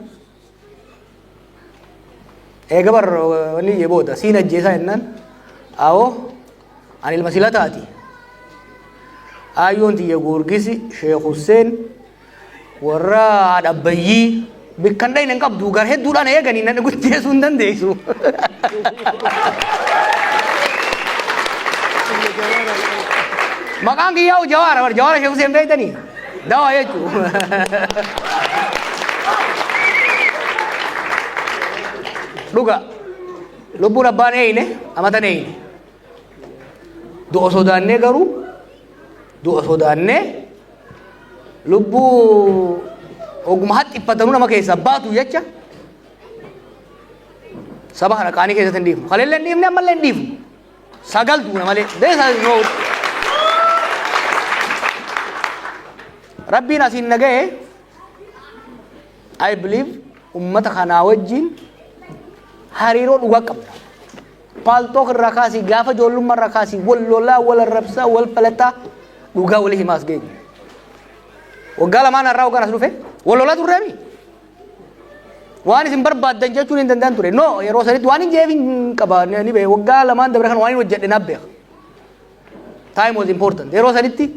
eega bar wanni jebooda siin ajjeesaa jennaan awoo ani ilma silataati ayyoon tiyya Goorgisi Sheekh Hussein warra Abbayyii bikkan dhayne hin qabdu gar hedduudhaan eeganii nan gutteessuu hin dandeessu. Maqaan kiyyaa'u Jawaara bar Jawaara Sheekh Hussein beektanii dawaa jechuudha. Dhuga lubbuun abbaan eeyne amatan eeyne du'a sodaannee garuu du'a sodaannee lubbuu oguma haxxiffatanuu nama keessa baatu jecha saba kana qaanii keessatti hin dhiifnu kaleellee hin dhiifne ammallee hin dhiifnu sagal duuna malee beesa noo rabbiin asiin naga'e I believe ummata kanaa wajjin hariiroo dhugaa qabna. Paaltook irraa kaasii gaafa ijoollummaa irraa kaasii wal lolaa wal arrabsaa wal falataa dhugaa walii himaas geenye. Waggaa lamaan irraa waggaan as dhufe wal lolaa turreemi. Waan isin barbaaddan jechuun hin danda'an ture. No yeroo sanitti waan hin jeefin qaba ni beeku waggaa lamaan dabre kan waan hin hojjedhe naaf beeka. Time was important. Yeroo sanitti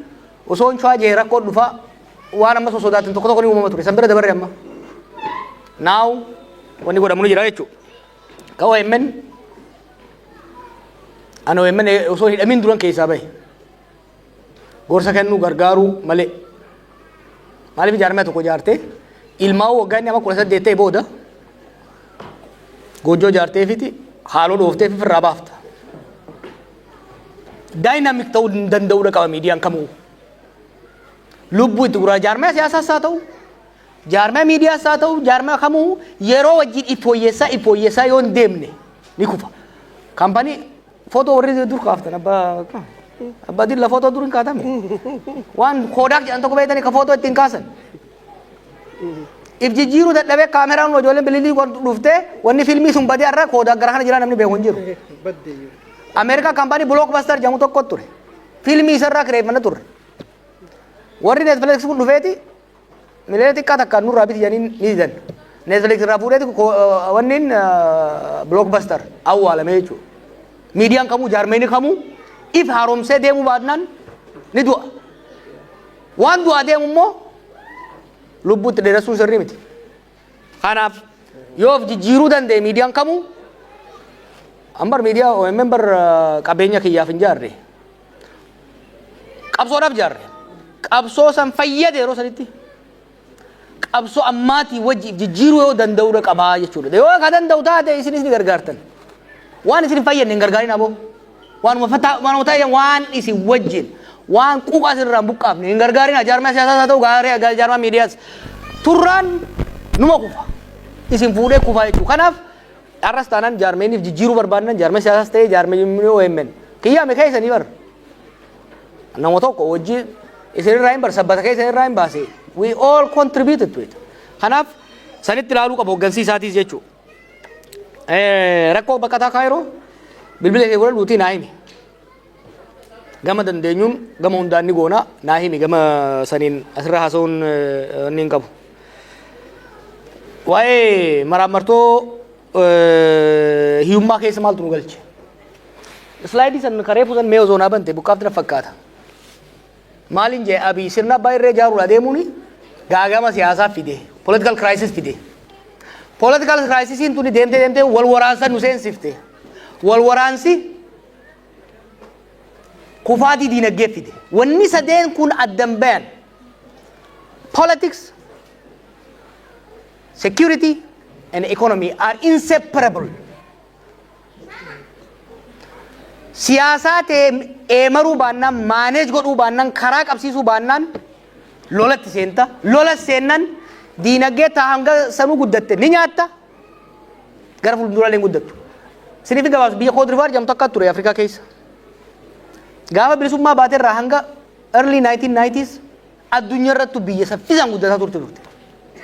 osoo hin chwaa jee rakkoon dhufaa waan amma sodaatan tokko tokko ni uumama ture. San bira dabarre amma. Now wanni godhamu ni jira jechuudha. Ka OMN ana OMN osoo hidhamin duran keessaa bahe gorsa kennuu gargaaruu malee maaliif jaarmee tokko jaartee ilmaa'uu waggaa inni amma 18 ta'e booda goojjoo jaarteefiti haaloo dhooftee firraa baafta. Daayinaamik ta'uu danda'uudha qaba miidiyaan kamuu. Lubbuu itti guraa jaarmee siyaasaas haa ta'u jaarmee miidiyaas haa ta'u jaarmee kamuu yeroo wajjin iffooyyeessaa yoo hin deemne ni kufa. Kaampanii footoo warri dur kaaftan abbaa dilla footoo dur hin kaatame waan Kodak jedhan tokko beektanii ka footoo ittiin kaasan. If jijjiiruu dadhabee kaameraan ijoolleen bililii dhuftee wanni fiilmii sun badee irraa Kodak gara kana jira namni beeku hin jiru. Ameerikaa kaampanii Blockbuster jedhamu tokko ture. Fiilmii isarraa kireeffanna turre. Warri Netflix kun dhufeeti milee xiqqaa takkaan nurraa biti jedhanii ni didan. Netflix irraa fuudheeti wanniin Blockbuster awwaalame jechuudha. Miidiyaan kamuu jaarmeenii kamuu if haaromsee deemuu baannaan ni du'a. Waan du'aa deemu immoo lubbuutti dheeressuun sirrii miti. Kanaaf yoo of jijjiiruu danda'e miidiyaan kamuu ambar miidiyaa OMN bar qabeenya kiyyaaf hin jaarre. Qabsoodhaaf jaarre. Qabsoo san fayyade yeroo sanitti. Qabsoo ammaatii wajji jijjiiruu yoo danda'uudha qabaa jechuudha. Yoo ka danda'u taate isinis ni gargaartan. Waan isin fayyadne hin gargaarin aboo. Waanuma ta'e waan isin wajjin waan quuqaa sirraan buqqaafne hin gargaarin jaarmaa siyaasaa haa ta'u gaarii jaarmaa miidiyaas turraan numa kufa. Isin fuudhee kufaa jechuudha. Kanaaf arras taanaan jaarmeeniif jijjiiruu barbaadan jaarmaa siyaasaas ta'e jaarmee OMN. Kiyyaame keessanii bar. Nama tokko wajjin isin irraa hin bar sabbata keessa irraa hin baase. We all contributed to it. Kanaaf sanitti ilaaluu qaba hooggansiisaatis jechuudha. Rakkoo baqataa Kaayiroo bilbila kee godhan duutii naa himi. Gama dandeenyuun gama hundaan ni goona naa himi gama saniin asirra haasa'uun inni hin qabu. Waa'ee maraammartoo hiyyummaa keessa maaltu nu galche? Slaayidii san karee fuusan mee osoo naa bante buqqaafti na fakkaata. Maaliin jee Abiy sirna abbaa irree ijaaruudha deemuuni gaagama siyaasaa fide political crisis fide. Political crisis tuni deemtee wal waraansa nu seensifte. Wal waraansi kufaatii diinagdee fide. Wanni sadeen kun addan bayan politics, security and economy are inseparable. Siyaasaa ta'e eemaruu baannaan maaneej godhuu baannaan karaa qabsiisuu baannaan lolatti seenta. Lola seennan diinagdee taa hanga sanuu guddatte ni nyaatta gara fuulduraalee guddattu. Siniif gabaabsu biyya Koodirivaar jedhamtu akka ture Afrikaa keessa. Gaafa bilisummaa baatee irraa hanga early 1990s addunyaa irratti biyya saffisaan guddataa turte.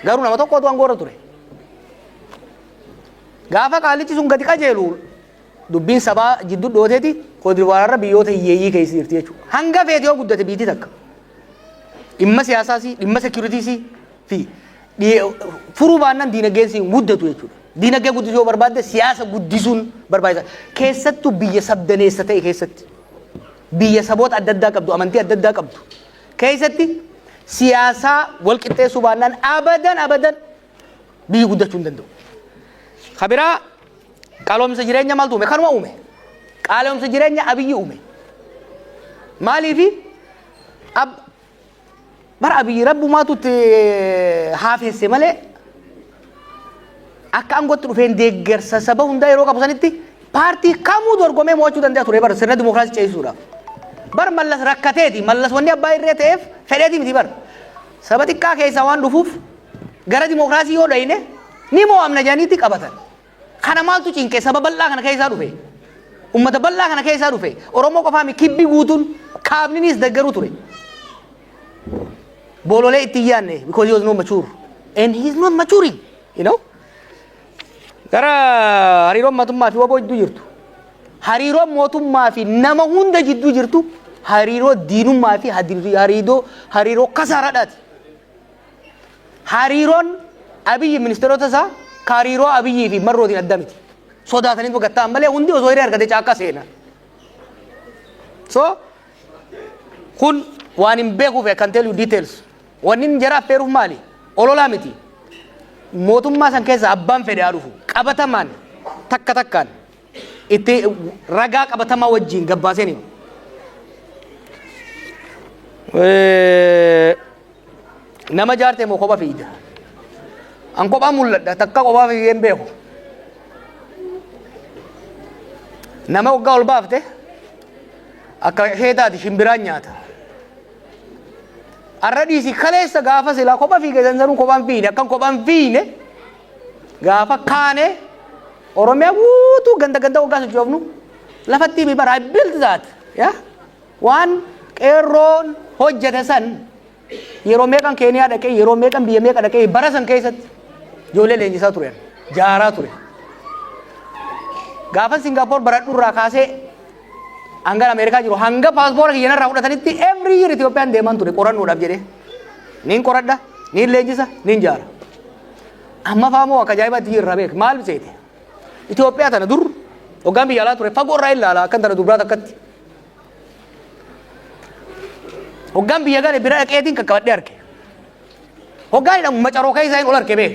Garuu nama tokkotu aangoorra ture. Gaafa qaalichi sun gadi qajeelu dubbiin sabaa jidduu dhooteeti Koodirivaar irra biyyoota hiyyeeyyii keessa jirti jechuudha. Hanga feete yoo guddate biyyi takka. Dhimma siyaasaas, dhimma securities fi furuu baannaan diinagdeen siin guddatu jechuudha. Diinagdee guddisuu barbaadde siyaasa guddisuun barbaachisa. Keessattuu biyya sabdaneessa ta'e keessatti biyya saboota adda addaa qabdu amantii adda addaa qabdu keessatti siyaasaa wal qixxeessuu baannaan abadan biyyi guddachuu hin danda'u. Kabiraa qaaloomsa jireenya maaltu uume? Kanuma uume. Qaaloomsa jireenya Abiyyi uume. Maaliifi bara Abiyyi rabbumaatu haafesse malee akka aangootti dhufeen deeggarsa saba hundaa yeroo qabu sanitti paartii kamuu dorgomee mo'achuu danda'a ture bara sirna dimookiraasii ceesisuudhaaf. Bar mallas rakkateeti mallas wanni abbaa irree ta'eef fedheeti miti bar saba xiqqaa keessaa waan dhufuuf gara dimookiraasii yoo dhayne ni mo'amna jedhaniitti qabatan. Kana maaltu cinqee saba bal'aa kana keessaa dhufe ummata bal'aa kana keessaa dhufe Oromoo qofaami kibbi guutuun kaabninis deggaruu ture. Boloolee itti yaanne because he was not mature and he is not maturing, you know. Gara hariiroon mootummaa fi waboo jidduu jirtu. Hariiroon mootummaa fi nama hunda jidduu jirtu hariiroo diinummaa fi hariiroo kasaaraadhaati. Hariiroon Abiyyi ministeerota isaa hariiroo Abiyyii fi marrootiin adda miti. Sodaatanii gattaan malee hundi osoo hiree argate caakka seena. So kun waan hin beekuuf I can tell you details. Wanni inni jara affeeruuf maali? Ololaa miti. Mootummaa san keessa abbaan fedhe haa dhufu qabatamaan takkaan itti ragaa qabatamaa wajjin gabbaaseen nama jaarte moo kophaa fiida an kophaa mul'adha takka kophaa fiigeen beeku nama waggaa ol baafte akka heetaati shimbiraan nyaata arra dhiisi kaleessa gaafa silaa kophaa fiigee sansanuu kophaan fiine akkan kophaan fiine gaafa kaane Oromiyaa guutuu ganda waggaa sochoofnu lafatti mi bara I built that yeah waan qeerroon hojjete san yeroo meeqan Keeniyaa dhaqee yeroo meeqan biyya meeqa dhaqee bara san keessatti ijoollee leenjisaa turan jaaraa ture gaafa Singapore baradhurraa kaasee hanga Ameerikaa jiru hanga paaspoora kiyyanarraa fudhatanitti every year Itoophiyaan deeman ture qorannoodhaaf jedhee niin qoradha niin leenjisa niin jaara amma faamoo akka ajaa'ibaatti jirra beek maal seete Itoophiyaa tana dur hoggaan biyya alaa ture fagoo irraa ilaala akkan tana dubraa takkatti hoggaan biyya gane bira dhaqeetiin qaqqabadhee arge hoggaan hidhamu macaroo keessaa hin ol arge beek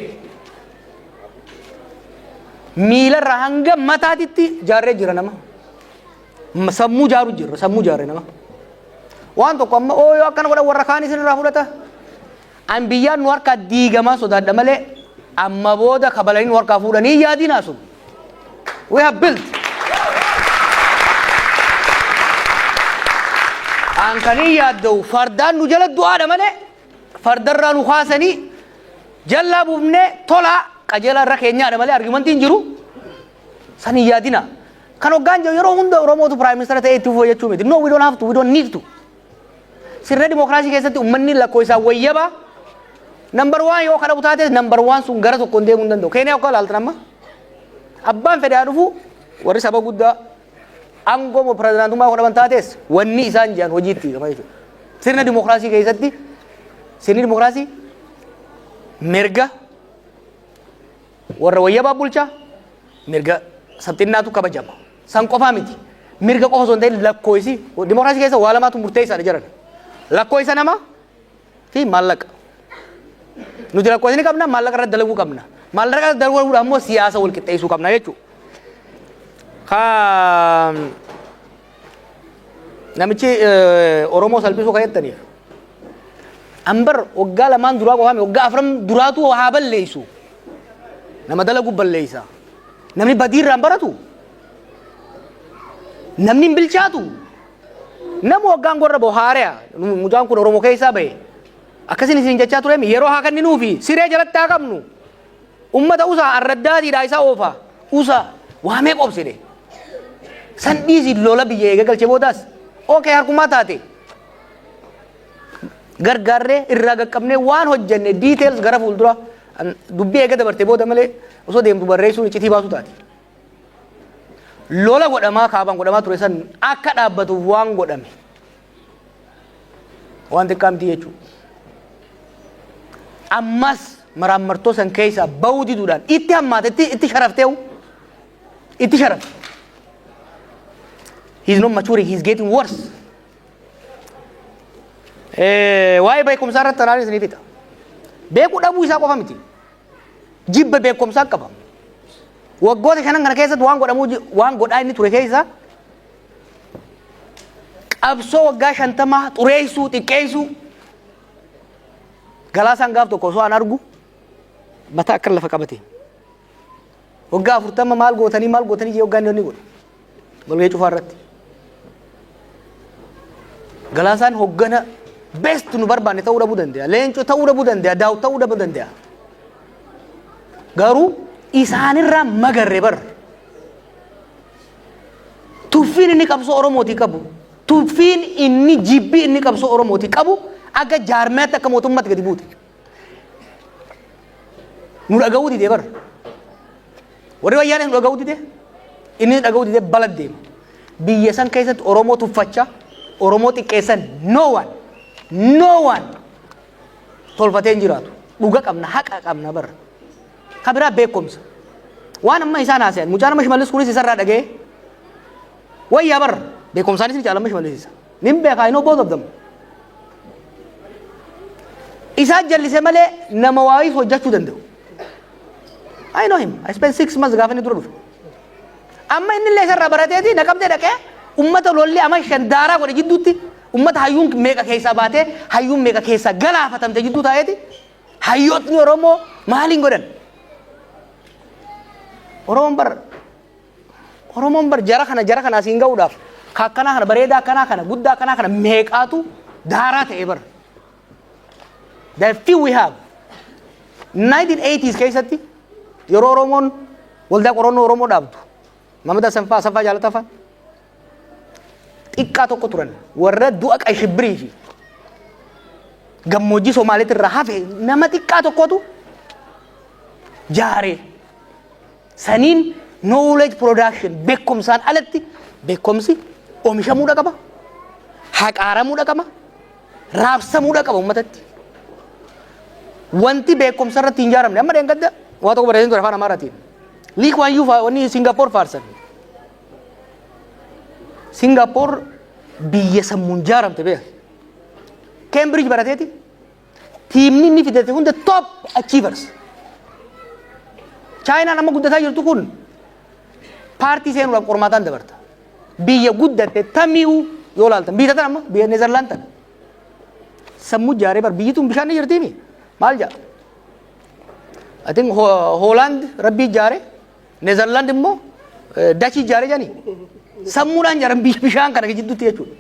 miilarraa hanga mataatitti jaarree jira nama sammuu jaaru jirra sammuu jaarree nama waan tokko amma ooyoo akkana godhan warra kaan isinirraa fudhata an biyyaan nu harkaa diigamaa sodaadha malee amma booda kabalanii nu harkaa fuudhanii yaadinaa sun we have built an kanii yaadda'u fardaan nu jala du'aadha malee fardarraa nu kaasanii jallaa buufnee tolaa qajeelaa irra keenyaadha malee argumentiin jiru san hin yaadina kan hoggaan jiru yeroo hunda Oromootu prime minister ta'ee itti fufuu jechuu miti no we don't have to we don't need to sirna dimookiraasii keessatti ummanni lakkoo isaa wayyaba number 1 yoo kana butaates number 1 sun gara tokko deemuu hin danda'u Keeniyaa akka ilaaltan amma abbaan fedhaa dhufu warri saba guddaa aangoo pirezidaantummaa godhaman taates wanni isaan jiran hojiitti qaba jechuudha. Sirna dimookiraasii keessatti sirni dimookiraasii mirga warra wayyabaa bulchaa mirga sabxinnaatu kabajama. San qofaa miti. Mirga qofa osoo hin ta'in lakkoofsi dimookiraasii keessa waa lamaatu murteessaadha jiran. Lakkoofsa namaa fi maallaqa. Nuti lakkoofsi ni qabna maallaqa irratti dalaguu qabna. Maallaqa irratti dalaguudhaan ammoo siyaasa wal qixxeessuu qabna jechuudha. Namichi Oromoo salphisuu kan jettaniif ambar waggaa lamaan duraa qofaame waggaa afran duraatu haa balleessu nama dalagu balleessa namni badiirraan baratu namni hin bilchaatu nama waggaan gorra bohaareya mucaan kun Oromoo keessaa bahe akkasin isin jechaa ture yeroo haa kenninuufi siree jalatti haa qabnu ummata usaa arraddaatiidhaa isaa oofa usaa waamee qobsine san dhiisi lola biyya eega galchee boodaas okay harkumaa taate gargaarree irraa qaqqabnee waan hojjenne details gara fuuldura dubbii eega dabarte booda malee osoo deemtu barreessuun iccitii baasu taate lola godhamaa kaabaan godhamaa ture san akka dhaabbatuuf waan godhame waan xiqqaa miti jechuudha ammas maraamartoo san keessa bahuu diduudhaan itti hammaatetti itti sharafteewu itti sharaf. He's not maturing, he's getting worse. Waa'ee beekumsaa irratti tanaan isinii fixa. Beekuu dhabuu isaa qofa miti. Jibba beekumsaa qaba. Waggoota shanan kana keessatti waan godhaa inni ture keessa qabsoo waggaa 50 xureessuu xiqqeessuu Galaasaan gaaf tokko osoo an argu mataa akka lafa qabate. Waggaa 40 maal gootanii jee waggaa inni godha. Balgee cufaa irratti. Galaasaan hoggana best nu barbaanne ta'uu dhabuu danda'a. Leencoo ta'uu dhabuu danda'a. Daawud ta'uu dhabuu danda'a. Garuu isaanirraa magarre bar. Tuffiin inni qabsoo Oromootii qabu. Tuffiin inni jibbii inni qabsoo Oromootii qabu akka jaarmeetti akka mootummaatti gadi buute. Nu dhaga'uu didee bar. Warri wayyaanee nu dhaga'uu didee inni dhaga'uu didee bala deema. Biyya san keessatti Oromoo tuffachaa Oromoo xiqqeessan no one tolfatee hin jiraatu. Dhuga qabna haqa qabna bar. Kabiraa beekumsa. Waan amma isaan haasayan mucaan amma Shimallis kunis isarraa dhaga'ee wayyaa bar beekumsaanis ni caalama Shimallis isa. Nin beekaa inoo both of them. Isaan jallisee malee nama waayis hojjechuu danda'u. I know him. I spent 6 months gaafa inni dura dhufe. Amma inni illee isarraa barateeti naqamtee dhaqee ummata lollee ama shandaaraa godhe jidduutti ummata hayyuun meeqa keessaa baatee hayyuun meeqa keessaa galaafatamte jidduu taa'eeti hayyootni Oromoo maaliin godhan? Oromoon bar jara kana asiin ga'uudhaaf akkanaa kana bareedaa akkanaa kana guddaa akkanaa kana meeqaatu daaraa ta'e bar. The few we have 1980s keessatti yeroo Oromoon waldaa qorannoo Oromoo dhaabdu Mamada Sanfaa Jaalatafaan xiqqaa tokko turan warra du'a Qayshibbirii fi gammoojjii Somaaliitti irraa hafe nama xiqqaa tokkotu jaaree saniin knowledge production beekumsaan alatti beekumsi oomishamuudha qaba haqaaramuudha qaba raabsamuudha qaba uummatatti wanti beekumsa irratti hin ijaaramne amma dheengadda waa tokko bareedintu afaan Amaaraatiin liik waan yuufa wanni Singaappoor faarsan Singapore biyya sammuun ijaaramte beeka Cambridge barateeti tiimni inni fidate hunda top achievers China nama guddataa jirtu kun paartii seenuudhaaf qormaataan dabarta biyya guddatte tamiu yoo laaltan biyya tan amma biyya Neezerlaand tan sammuu ijaaree bar biyyi tun bishaan ni jirtiimi maal jaa I think Holland rabbi ijaare Neezerlaand immoo Dutch ijaare jani sammuudhaan ijaaran bishaan kana jidduutti jechuudha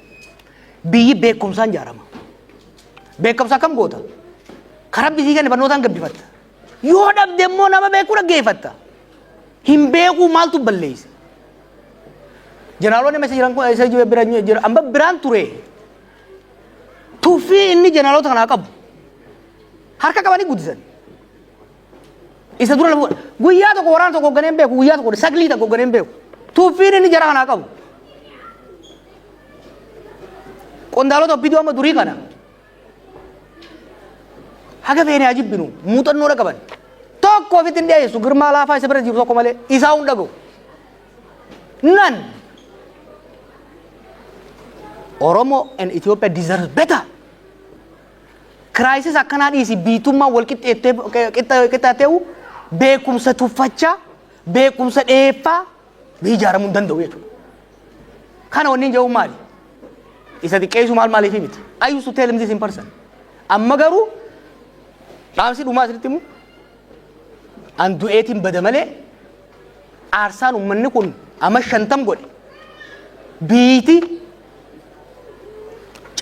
biyyi beekumsaan ijaarama beekumsa kam goota karaa bisii kan barnootaan gabbifatta yoo dhabde immoo nama beekuu dhaggeeffatta hin beekuu maaltu balleessa jeneraaloonni meeshaa jiran kun isa jira amma biraan ture tuffii inni jeneraalota kanaa qabu harka qabanii guddisan isa dura guyyaa tokko waraana tokko hoogganee hin beeku guyyaa tokko saglii tokko hoogganee hin beeku tuffiin inni jara kanaa qabu qondaalota obbiduu amma durii kana haga feenee ajibbinu muuxannoodha qaban tokko ofitti hin dhiyeessu girmaa laafaa isa bira jiru tokko malee isaa hun dhaga'u none Oromo and Ethiopia deserves better crisis akkanaa dhiisi biitummaa wal qixxaateewu beekumsa tuffachaa beekumsa dheeffaa ijaaramuun danda'u jechuudha kana wanni jedhu maali isa xiqqeessu maaliif miti I used to tell him this in person amma garuu dhaamsi dhumaa asirratti immoo an du'eetiin bada malee aarsaan uummanni kun amma 50 godhe biiti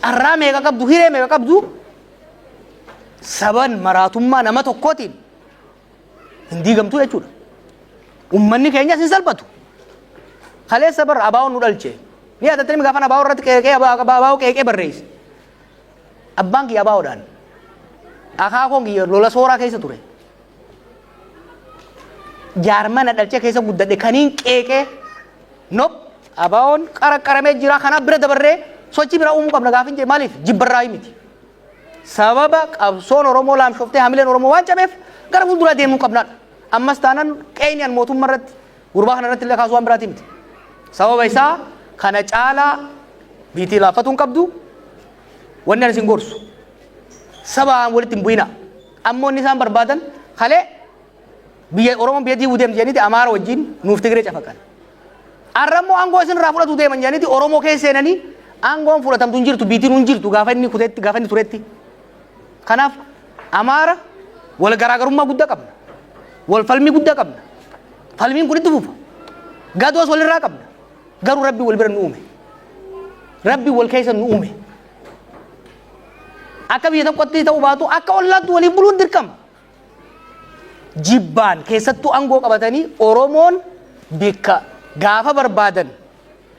carraa meeqa qabdu hiree meeqa qabdu saban maraatummaa nama tokkootiin hin diigamtu jechuudha uummanni keenyas hin salphatu kaleessa bar abaa'oon nu dhalche ni adatanii gaafan abaa'oo irratti abaa'oo qeeqee barreesse abbaan kiyya abaa'oodhaan akaakoon kiyya lola sooraa keessa ture jaarmana dhalchee keessa guddadhe kaniin qeeqee nop abaa'oon qaraqqaramee jira kana bira dabarree sochii bira uumuu qabna gaafin jee maaliif jibbarraa miti sababa qabsoon Oromoo laamshoftee hamileen Oromoo waan cabeef gara fuulduraa deemuu qabnaan ammas taanaan qeeniyan mootummaa irratti gurbaa kana irratti illee kaasuu waan biraati miti sababa isaa kana caalaa biitii laaffatuun qabdu wanni ani isin gorsu sabaan walitti hin bu'ina ammoo inni isaan barbaadan kalee biyya Oromoon biyya diiguu deemti jedhaniiti Amaara wajjin nuuf Tigiree cafaqan arrammoo aangoo isin irraa fudhatu deeman jedhaniiti Oromoo keessa seenanii aangoon fudhatamtu hin jirtu biitiin hin jirtu gaafa inni kuteetti gaafa inni turetti kanaaf Amaara wal garaagarummaa guddaa qabna wal falmii guddaa qabna falmiin kun itti fufa gadoos walirraa qabna garuu rabbi wal bira nu uume rabbi wal keessa nu uume akka biyya tokkotti ta'uu baatu akka ollaatti waliin buluun dirqama jibbaan keessattuu aangoo qabatanii Oromoon bikka gaafa barbaadan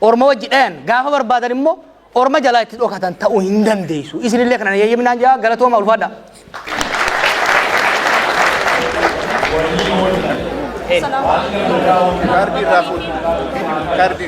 Oromoo wajji dhayan gaafa barbaadan immoo Orma jalaa itti dhokatan ta'uu hin dandeessu isinillee kana yayyaminaan jaa galatooma ulfaadha Kardi Rafut. Kardi.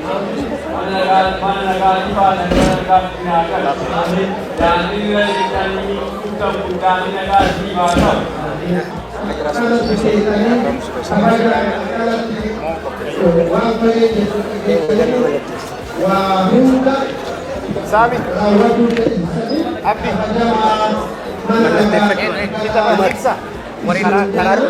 Sami. Abdi. Kita memeriksa. Karar.